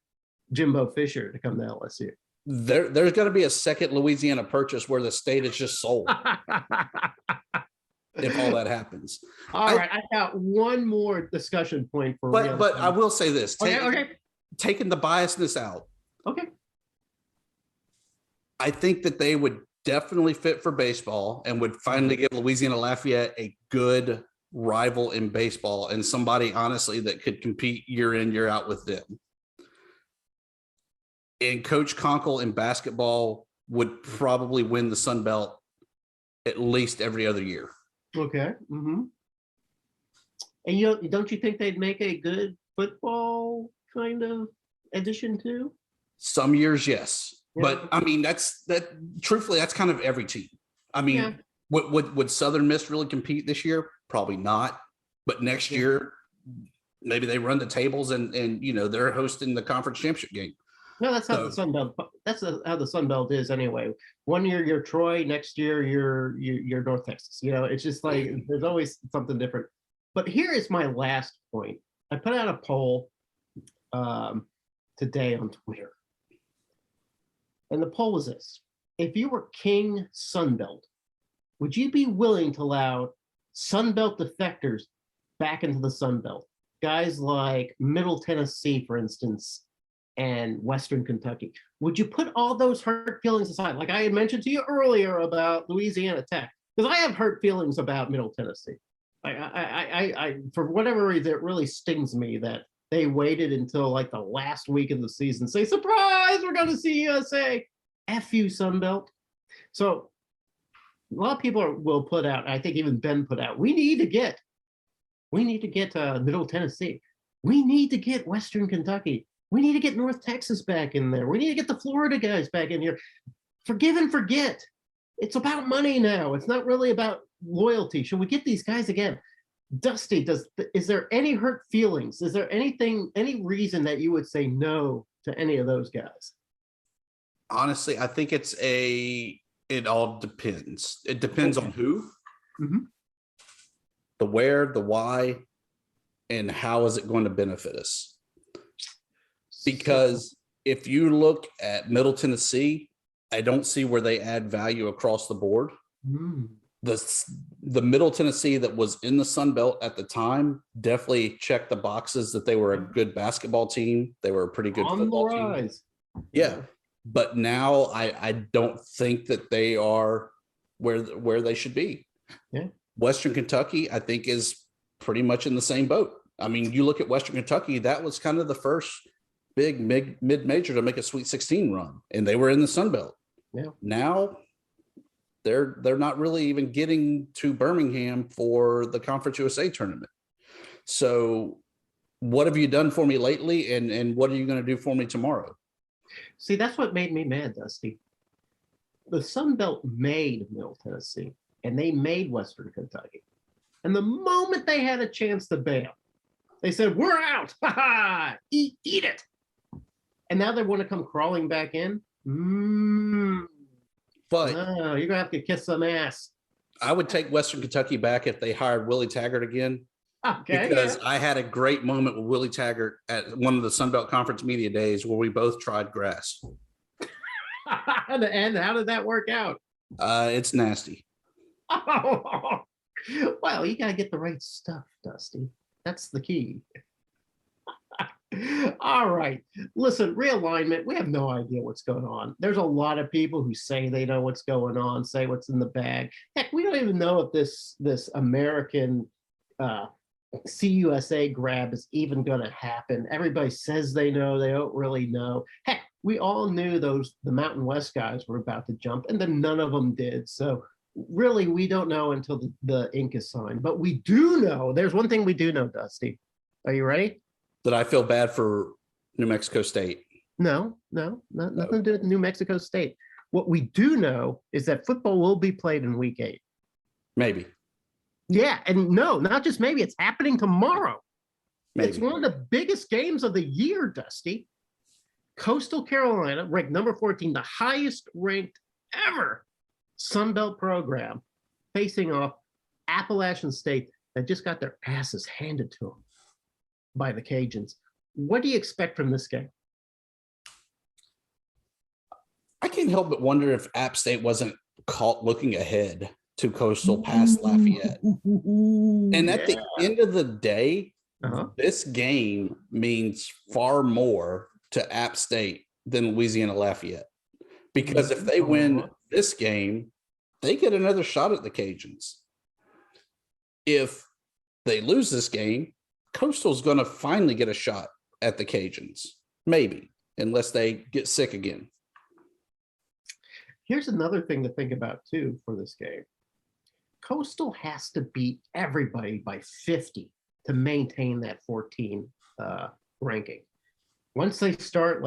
Jimbo Fisher to come to LSU.
There's got to be a second Louisiana purchase where the state is just sold. If all that happens.
All right, I got one more discussion point for real.
But I will say this. Taking the biasness out.
Okay.
I think that they would definitely fit for baseball and would finally give Louisiana Lafayette a good rival in baseball and somebody, honestly, that could compete year in, year out with them. And Coach Conkle in basketball would probably win the Sun Belt at least every other year.
Okay. Mm-hmm. And don't you think they'd make a good football kind of addition too?
Some years, yes.
Yeah.
But I mean, truthfully, that's kind of every team. I mean, would Southern Miss really compete this year? Probably not. But next year, maybe they run the tables and they're hosting the conference championship game.
No, that's how the Sun Belt. That's how the Sun Belt is anyway. One year you're Troy, next year you're North Texas. It's just like there's always something different. But here is my last point. I put out a poll today on Twitter, and the poll was this: if you were King Sun Belt, would you be willing to allow Sun Belt defectors back into the Sun Belt? Guys like Middle Tennessee, for instance, and Western Kentucky. Would you put all those hurt feelings aside? Like I had mentioned to you earlier about Louisiana Tech, because I have hurt feelings about Middle Tennessee. I for whatever reason, it really stings me that they waited until like the last week of the season to say, surprise, we're going to see USA. F you, Sunbelt. So a lot of people will put out, I think even Ben put out, we need to get Middle Tennessee. We need to get Western Kentucky. We need to get North Texas back in there. We need to get the Florida guys back in here. Forgive and forget. It's about money now. It's not really about loyalty. Should we get these guys again? Dusty, is there any hurt feelings? Is there any reason that you would say no to any of those guys?
Honestly, I think it all depends. It depends on who, the where, the why, and how is it going to benefit us? Because if you look at Middle Tennessee, I don't see where they add value across the board. The Middle Tennessee that was in the Sun Belt at the time definitely checked the boxes that they were a good basketball team. They were a pretty good football team. Yeah. But now I don't think that they are where they should be.
Yeah.
Western Kentucky, I think, is pretty much in the same boat. I mean, you look at Western Kentucky, that was kind of the first big mid-major to make a Sweet 16 run, and they were in the Sun Belt.
Yeah.
Now they're not really even getting to Birmingham for the Conference USA tournament. So what have you done for me lately, and what are you going to do for me tomorrow?
See, that's what made me mad, Dusty. The Sun Belt made Middle Tennessee, and they made Western Kentucky. And the moment they had a chance to bail, they said, we're out. Ha ha! Eat it. And now they want to come crawling back in.
But
you're going to have to kiss some ass.
I would take Western Kentucky back if they hired Willie Taggart again.
Okay.
Because I had a great moment with Willie Taggart at one of the Sun Belt Conference media days where we both tried grass.
And how did that work out?
It's nasty.
Oh, well, you got to get the right stuff, Dusty. That's the key. All right. Listen, realignment, we have no idea what's going on. There's a lot of people who say they know what's going on, say what's in the bag. Heck, we don't even know if this American CUSA grab is even going to happen. Everybody says they know, they don't really know. Heck, we all knew the Mountain West guys were about to jump, and then none of them did. So really, we don't know until the ink is signed. But we do know, there's one thing we do know, Dusty. Are you ready?
That I feel bad for New Mexico State.
No, nothing to do with New Mexico State. What we do know is that football will be played in week 8.
Maybe.
Yeah, and no, not just maybe, it's happening tomorrow.
Maybe.
It's one of the biggest games of the year, Dusty. Coastal Carolina, ranked number 14, the highest ranked ever Sunbelt program, facing off Appalachian State that just got their asses handed to them by the Cajuns. What do you expect from this game?
I can't help but wonder if App State wasn't caught looking ahead to Coastal past Lafayette. And at the end of the day, this game means far more to App State than Louisiana Lafayette. Because if they win this game, they get another shot at the Cajuns. If they lose this game, Coastal's going to finally get a shot at the Cajuns. Maybe, unless they get sick again.
Here's another thing to think about, too, for this game. Coastal has to beat everybody by 50 to maintain that 14 ranking. Once they start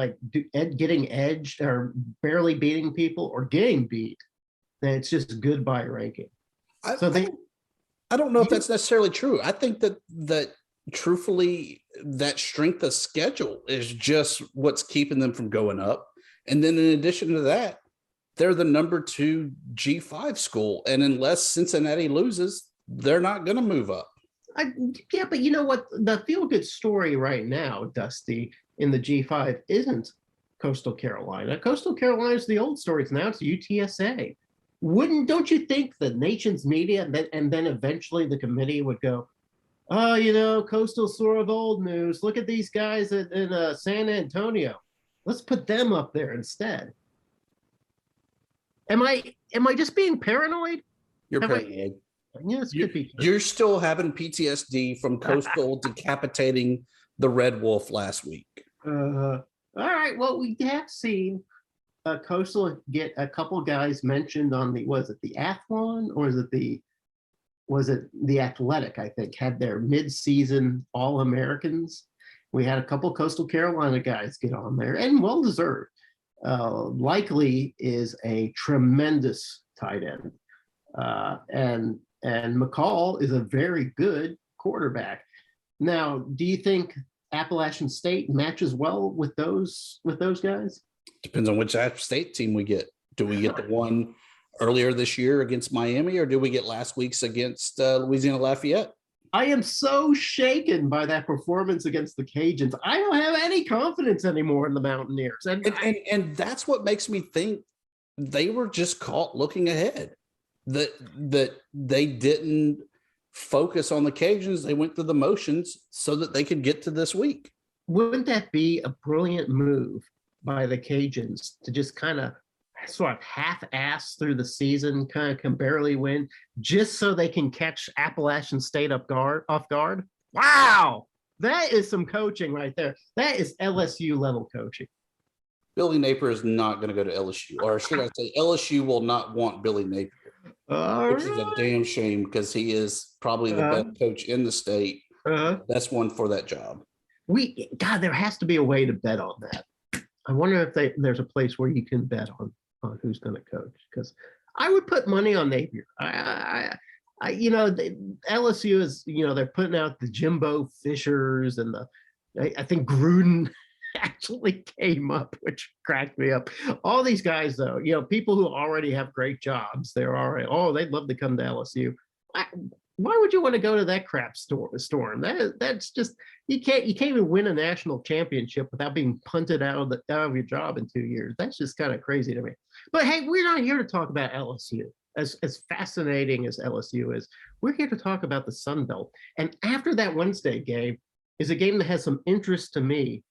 getting edged or barely beating people or getting beat, then it's just goodbye ranking.
I don't know if that's necessarily true. I think that truthfully, that strength of schedule is just what's keeping them from going up. And then in addition to that, they're the number 2 G5 school. And unless Cincinnati loses, they're not going to move up.
Yeah, but you know what? The feel-good story right now, Dusty, in the G5 isn't Coastal Carolina. Coastal Carolina is the old story. Now it's UTSA. Don't you think the nation's media and then eventually the committee would go, oh, Coastal's sort of old news. Look at these guys in San Antonio. Let's put them up there instead. Am I just being paranoid?
You're paranoid.
Yes, could be.
You're still having PTSD from Coastal decapitating the Red Wolf last week.
All right. Well, we have seen Coastal get a couple guys mentioned on the Athlon, or was it the Athletic? I think had their mid-season All-Americans. We had a couple Coastal Carolina guys get on there, and well deserved. Likely is a tremendous tight end, and McCall is a very good quarterback. Now, do you think Appalachian State matches well with those guys?
Depends on which App State team we get. Do we get the one earlier this year against Miami, or do we get last week's against Louisiana Lafayette?
I am so shaken by that performance against the Cajuns. I don't have any confidence anymore in the Mountaineers.
And that's what makes me think they were just caught looking ahead. That they didn't focus on the Cajuns. They went through the motions so that they could get to this week.
Wouldn't that be a brilliant move by the Cajuns to just kind of sort of half-ass through the season, kind of can barely win, just so they can catch Appalachian State off guard? Wow, that is some coaching right there. That is LSU level coaching.
Billy Napier is not going to go to LSU, or should I say LSU will not want Billy Napier, which is a damn shame because he is probably the best coach in the state. That's one for that job.
There has to be a way to bet on that. I wonder if there's a place where you can bet on who's going to coach, because I would put money on Napier. LSU is, they're putting out the Jimbo Fishers and I think Gruden actually came up, which cracked me up. All these guys, though, people who already have great jobs, they're already, they'd love to come to LSU. Why would you want to go to that crap storm? That's just, you can't even win a national championship without being punted out of your job in 2 years. That's just kind of crazy to me. But hey, we're not here to talk about LSU. As fascinating as LSU is, we're here to talk about the Sun Belt. And after that Wednesday game, is a game that has some interest to me,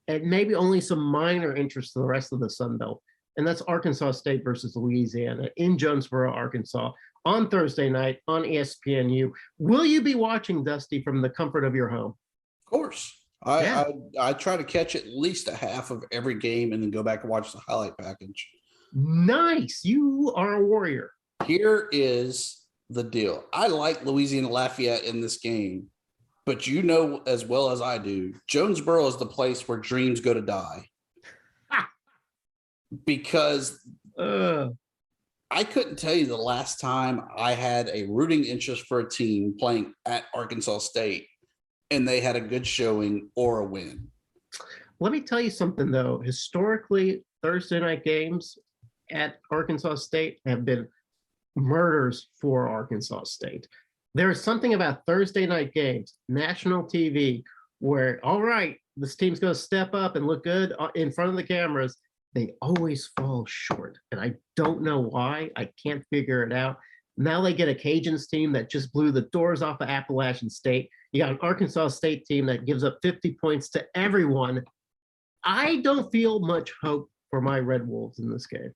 and maybe only some minor interest to the rest of the Sun Belt. And that's Arkansas State versus Louisiana in Jonesboro, Arkansas, on Thursday night on ESPNU. Will you be watching, Dusty, from the comfort of your home?
Of course. I try to catch at least a half of every game and then go back and watch the highlight package.
Nice. You are a warrior.
Here is the deal. I like Louisiana Lafayette in this game, but you know as well as I do, Jonesboro is the place where dreams go to die. Because I couldn't tell you the last time I had a rooting interest for a team playing at Arkansas State and they had a good showing or a win.
Let me tell you something, though. Historically, Thursday night games at Arkansas State have been murders for Arkansas State. There is something about Thursday night games, national TV, where, all right, this team's going to step up and look good in front of the cameras. They always fall short, and I don't know why. I can't figure it out. Now they get a Cajuns team that just blew the doors off of Appalachian State. You got an Arkansas State team that gives up 50 points to everyone. I don't feel much hope for my Red Wolves in this game.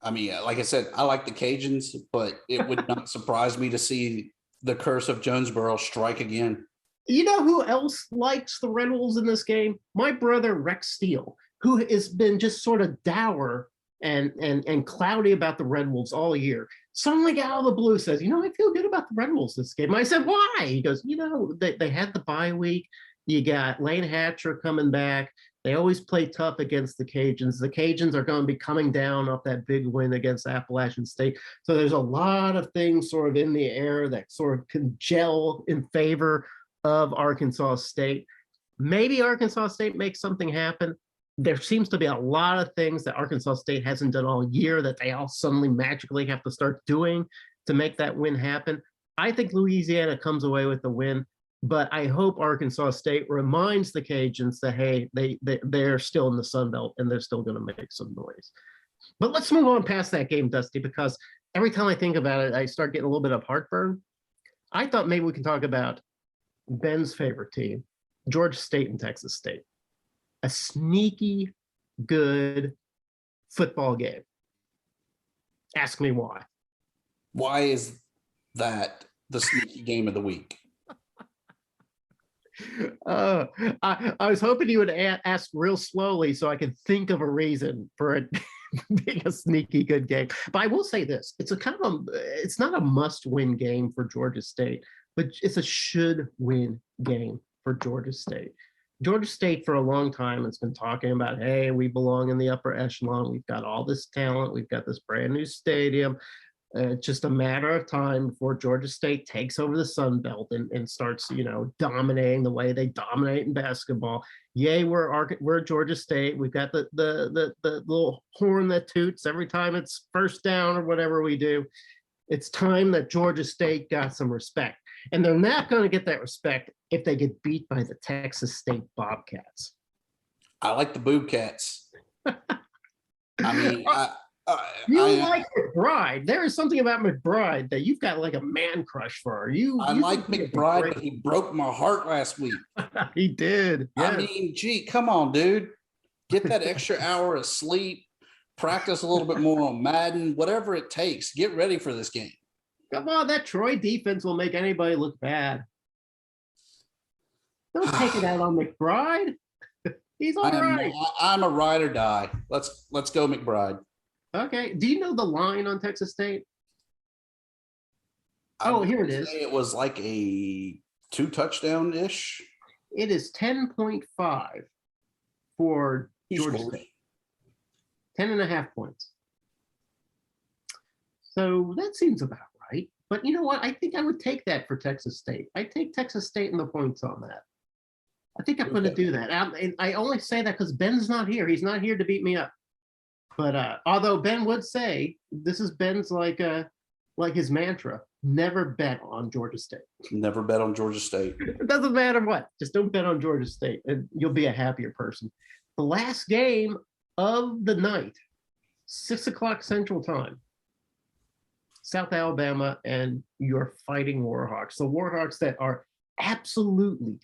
I mean, like I said, I like the Cajuns, but it would not surprise me to see the curse of Jonesboro strike again.
You know who else likes the Red Wolves in this game? My brother Rex Steele, who has been just sort of dour and cloudy about the Red Wolves all year. Suddenly out of the blue says, you know, I feel good about the Red Wolves this game. I said, why? He goes, you know, they had the bye week. You got Lane Hatcher coming back. They always play tough against the Cajuns. The Cajuns are going to be coming down off that big win against Appalachian State. So there's a lot of things sort of in the air that sort of can gel in favor of Arkansas State. Maybe Arkansas State makes something happen. There seems to be a lot of things that Arkansas State hasn't done all year that they all suddenly magically have to start doing to make that win happen. I think Louisiana comes away with the win, but I hope Arkansas State reminds the Cajuns that, hey, they're still in the Sun Belt and they're still going to make some noise. But let's move on past that game, Dusty, because every time I think about it, I start getting a little bit of heartburn. I thought maybe we can talk about Ben's favorite team, Georgia State and Texas State. A sneaky good football game. Ask me why.
Why is that the sneaky game of the week?
I was hoping you would ask real slowly so I could think of a reason for it being a sneaky good game. But I will say this: it's it's not a must-win game for Georgia State, but it's a should-win game for Georgia State. Georgia State for a long time has been talking about, hey, we belong in the upper echelon. We've got all this talent. We've got this brand new stadium. It's just a matter of time before Georgia State takes over the Sun Belt and starts, you know, dominating the way they dominate in basketball. Yay, we're Georgia State. We've got the little horn that toots every time it's first down or whatever we do. It's time that Georgia State got some respect. And they're not going to get that respect if they get beat by the Texas State Bobcats.
I like the Boobcats. I mean,
you like McBride. There is something about McBride that you've got like a man crush for.
I like McBride, but he broke my heart last week.
He did. Yes.
I mean, gee, come on, dude. Get that extra hour of sleep. Practice a little bit more on Madden, whatever it takes. Get ready for this game.
Come on, that Troy defense will make anybody look bad. Don't take it out on McBride. He's all right.
I'm a ride or die. Let's go, McBride.
Okay. Do you know the line on Texas State? Oh, here it is.
It was like a 2 touchdown-ish.
It is 10.5 for Georgia State. 10.5 points. So that seems about right. But you know what? I think I would take that for Texas State. I take Texas State and the points on that. I think I'm going to do that. And I only say that because Ben's not here. He's not here to beat me up. But although Ben would say, this is Ben's like his mantra, never bet on Georgia State.
Never bet on Georgia State.
It doesn't matter what. Just don't bet on Georgia State and you'll be a happier person. The last game of the night, 6 o'clock Central Time. South Alabama and your Fighting Warhawks. The Warhawks that are absolutely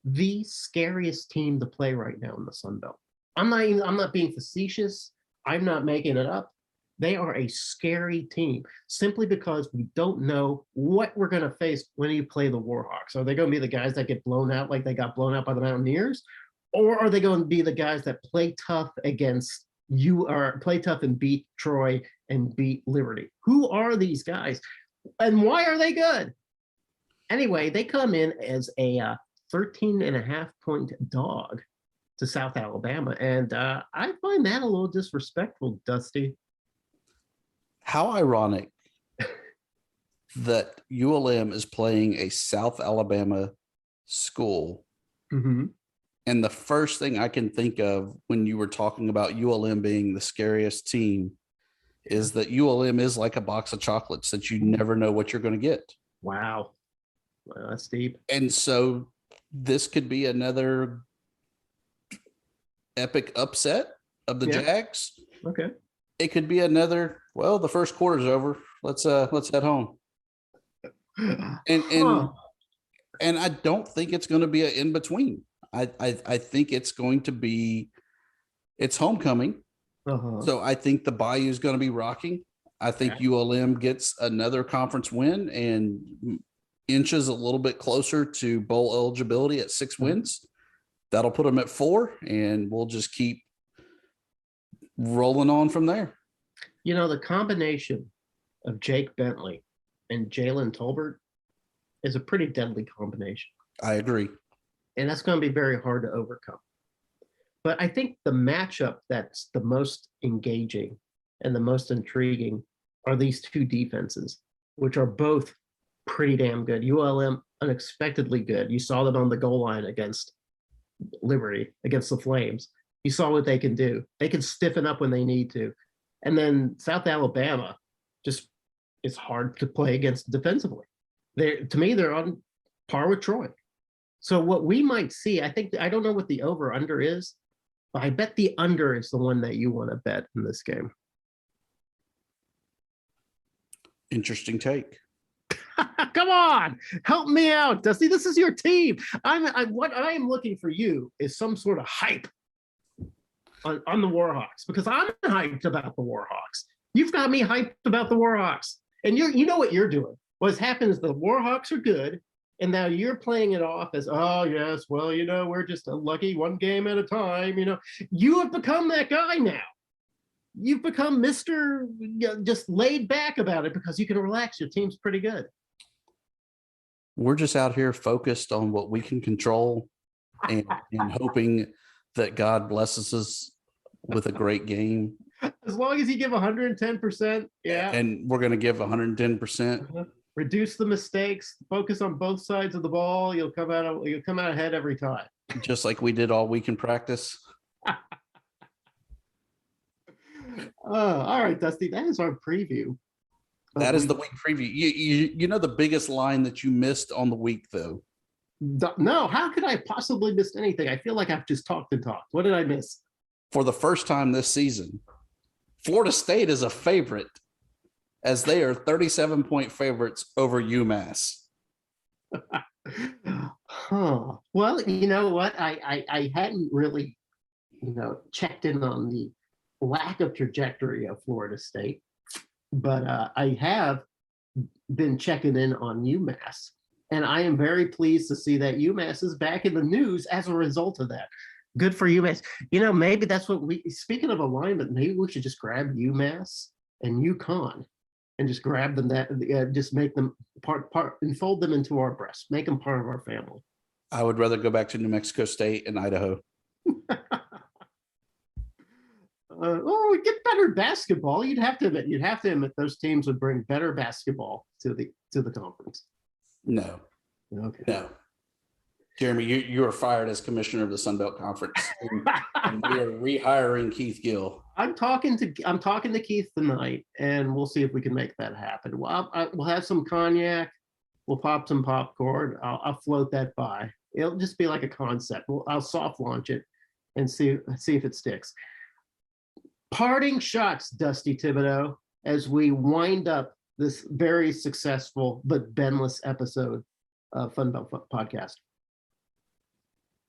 the scariest team to play right now in the Sun Belt. I'm not being facetious. I'm not making it up. They are a scary team simply because we don't know what we're going to face when you play the Warhawks. Are they going to be the guys that get blown out like they got blown out by the Mountaineers? Or are they going to be the guys that play tough against you, or play tough and beat Troy and beat Liberty? Who are these guys? And why are they good? Anyway, they come in as a 13.5-point dog to South Alabama. And I find that a little disrespectful, Dusty.
How ironic that ULM is playing a South Alabama school.
Mm-hmm.
And the first thing I can think of when you were talking about ULM being the scariest team is that ULM is like a box of chocolates that you never know what you're going to get.
Wow. Well, that's deep.
And so this could be another epic upset of the Jags.
Okay.
It could be another, well, the first quarter's over. Let's head home. And I don't think it's going to be an in between. I think it's going to be, it's homecoming.
Uh-huh.
So I think the Bayou is going to be rocking. I think ULM gets another conference win and inches a little bit closer to bowl eligibility at 6 wins. That'll put them at 4, and we'll just keep rolling on from there.
You know, the combination of Jake Bentley and Jalen Tolbert is a pretty deadly combination.
I agree.
And that's going to be very hard to overcome. But I think the matchup that's the most engaging and the most intriguing are these two defenses, which are both pretty damn good. ULM, unexpectedly good. You saw them on the goal line against Liberty, against the Flames. You saw what they can do. They can stiffen up when they need to. And then South Alabama, just it's hard to play against defensively. To me, they're on par with Troy. So what we might see, I don't know what the over-under is, but I bet the under is the one that you want to bet in this game.
Interesting take.
Come on, help me out, Dusty. This is your team. What I am looking for you is some sort of hype on the Warhawks, because I'm hyped about the Warhawks. You've got me hyped about the Warhawks, and you know what you're doing. What's happened is the Warhawks are good, and now you're playing it off as, oh yes, well, you know, we're just a lucky one game at a time. You know, you have become that guy now. You've become Mr. Just laid back about it because you can relax. Your team's pretty good.
We're just out here focused on what we can control and hoping that God blesses us with a great game.
As long as you give 110%, yeah.
And we're going to give 110%.
Reduce the mistakes, focus on both sides of the ball. You'll come out ahead every time.
Just like we did all week in practice.
All right, Dusty, that is our preview.
That is the week preview. You know the biggest line that you missed on the week, though?
No, how could I possibly miss anything? I feel like I've just talked and talked. What did I miss?
For the first time this season, Florida State is a favorite, as they are 37-point favorites over UMass.
Huh. Well, you know what? I hadn't really, checked in on the lack of trajectory of Florida State, but I have been checking in on UMass, and I am very pleased to see that UMass is back in the news as a result of that. Good for UMass. Maybe that's what speaking of alignment, maybe we should just grab UMass and UConn and just grab them just make them part, enfold them into our breasts, make them part of our family.
I would rather go back to New Mexico State and Idaho.
We get better basketball. You'd have to admit those teams would bring better basketball to the conference.
No.
Okay.
No. Jeremy, you are fired as commissioner of the Sun Belt Conference. And we are rehiring Keith Gill.
I'm talking to Keith tonight, and we'll see if we can make that happen. We'll have some cognac. We'll pop some popcorn. I'll float that by. It'll just be like a concept. I'll soft launch it and see if it sticks. Parting shots, Dusty Thibodeau, as we wind up this very successful but Benless episode of FunBelt Podcast.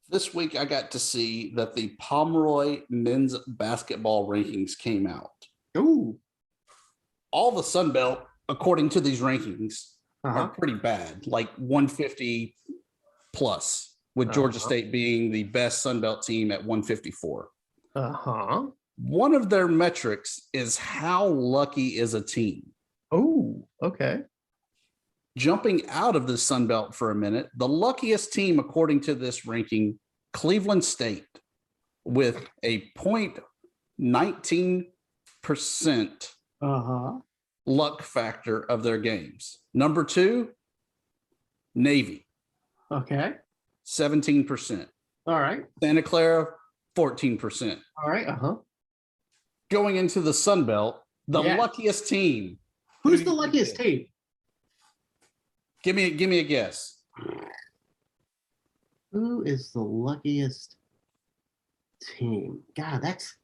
This week, I got to see that the Pomeroy men's basketball rankings came out.
Ooh.
All the Sun Belt, according to these rankings, are pretty bad, like 150 plus, with Georgia State being the best Sun Belt team at 154. One of their metrics is how lucky is a team.
Oh, okay.
Jumping out of the Sun Belt for a minute, the luckiest team, according to this ranking, Cleveland State, with a 0.19% luck factor of their games. Number 2, Navy.
Okay.
17%.
All right.
Santa Clara, 14%.
All right.
Going into the Sun Belt, the luckiest team.
Who's the luckiest team?
Give me a guess.
Who is the luckiest team? God, that's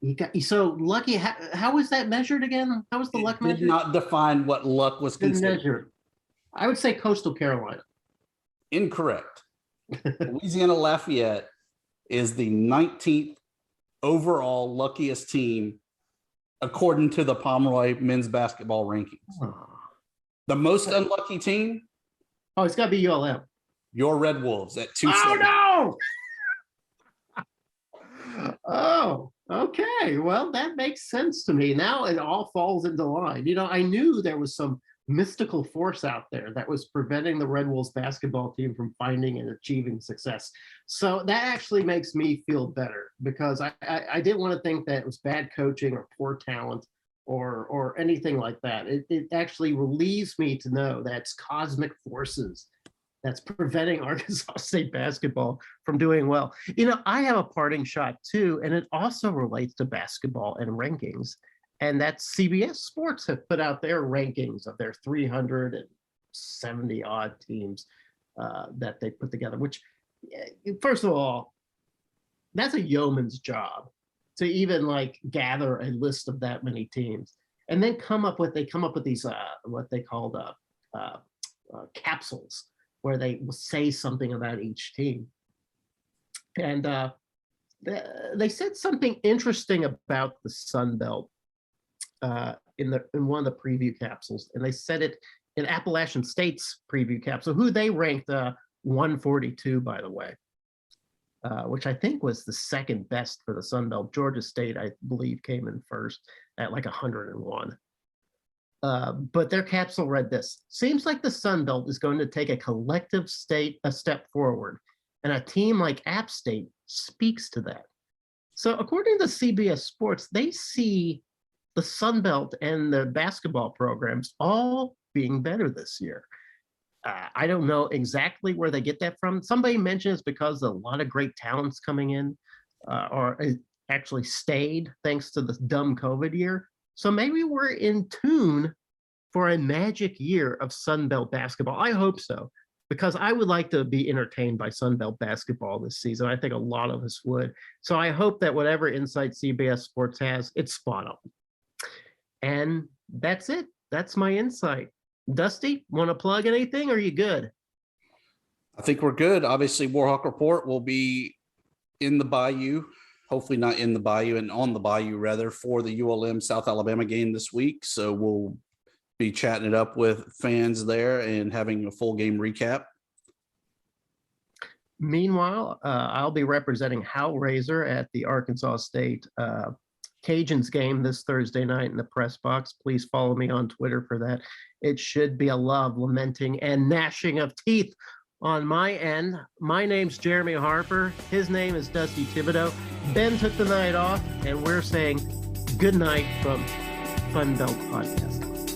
you got so lucky. How was that measured again? How was the luck measured?
Did not define what luck was considered.
I would say Coastal Carolina.
Incorrect. Louisiana Lafayette is the 19th overall luckiest team according to the Pomeroy men's basketball rankings. The most unlucky team?
Oh, it's got to be ULM.
Your Red Wolves at 270.
Oh, no! Oh, okay. Well, that makes sense to me. Now it all falls into line. You know, I knew there was some mystical force out there that was preventing the Red Wolves basketball team from finding and achieving success. So that actually makes me feel better, because I didn't want to think that it was bad coaching or poor talent or anything like that. It actually relieves me to know that it's cosmic forces that's preventing Arkansas State basketball from doing well. You know, I have a parting shot too, and it also relates to basketball and rankings. And that's CBS Sports have put out their rankings of their 370 odd teams that they put together, which, first of all, that's a yeoman's job to even like gather a list of that many teams and then come up with these what they called capsules, where they will say something about each team. And they said something interesting about the Sun Belt in one of the preview capsules, and they said it in Appalachian State's preview capsule, who they ranked 142, by the way, which I think was the second best for the Sun Belt. Georgia State, I believe, came in first at like 101. But their capsule read this: seems like the Sun Belt is going to take a collective step forward, and a team like App State speaks to that. So according to CBS Sports, they see the Sun Belt and the basketball programs all being better this year. I don't know exactly where they get that from. Somebody mentioned it's because a lot of great talents coming in or actually stayed thanks to the dumb COVID year. So maybe we're in tune for a magic year of Sun Belt basketball. I hope so, because I would like to be entertained by Sun Belt basketball this season. I think a lot of us would. So I hope that whatever insight CBS Sports has, it's spot on. And that's it. That's my insight. Dusty, want to plug anything, or are you good?
I think we're good. Obviously, Warhawk Report will be in the Bayou, hopefully not in the Bayou, and on the Bayou rather, for the ULM South Alabama game this week. So we'll be chatting it up with fans there and having a full game recap.
Meanwhile, I'll be representing Hal Razor at the Arkansas State Cajuns game this Thursday night in the press box. Please follow me on Twitter for that. It should be a love, lamenting, and gnashing of teeth on my end. My name's Jeremy Harper. His name is Dusty Thibodeau. Ben took the night off, and we're saying good night from FunBelt Podcast.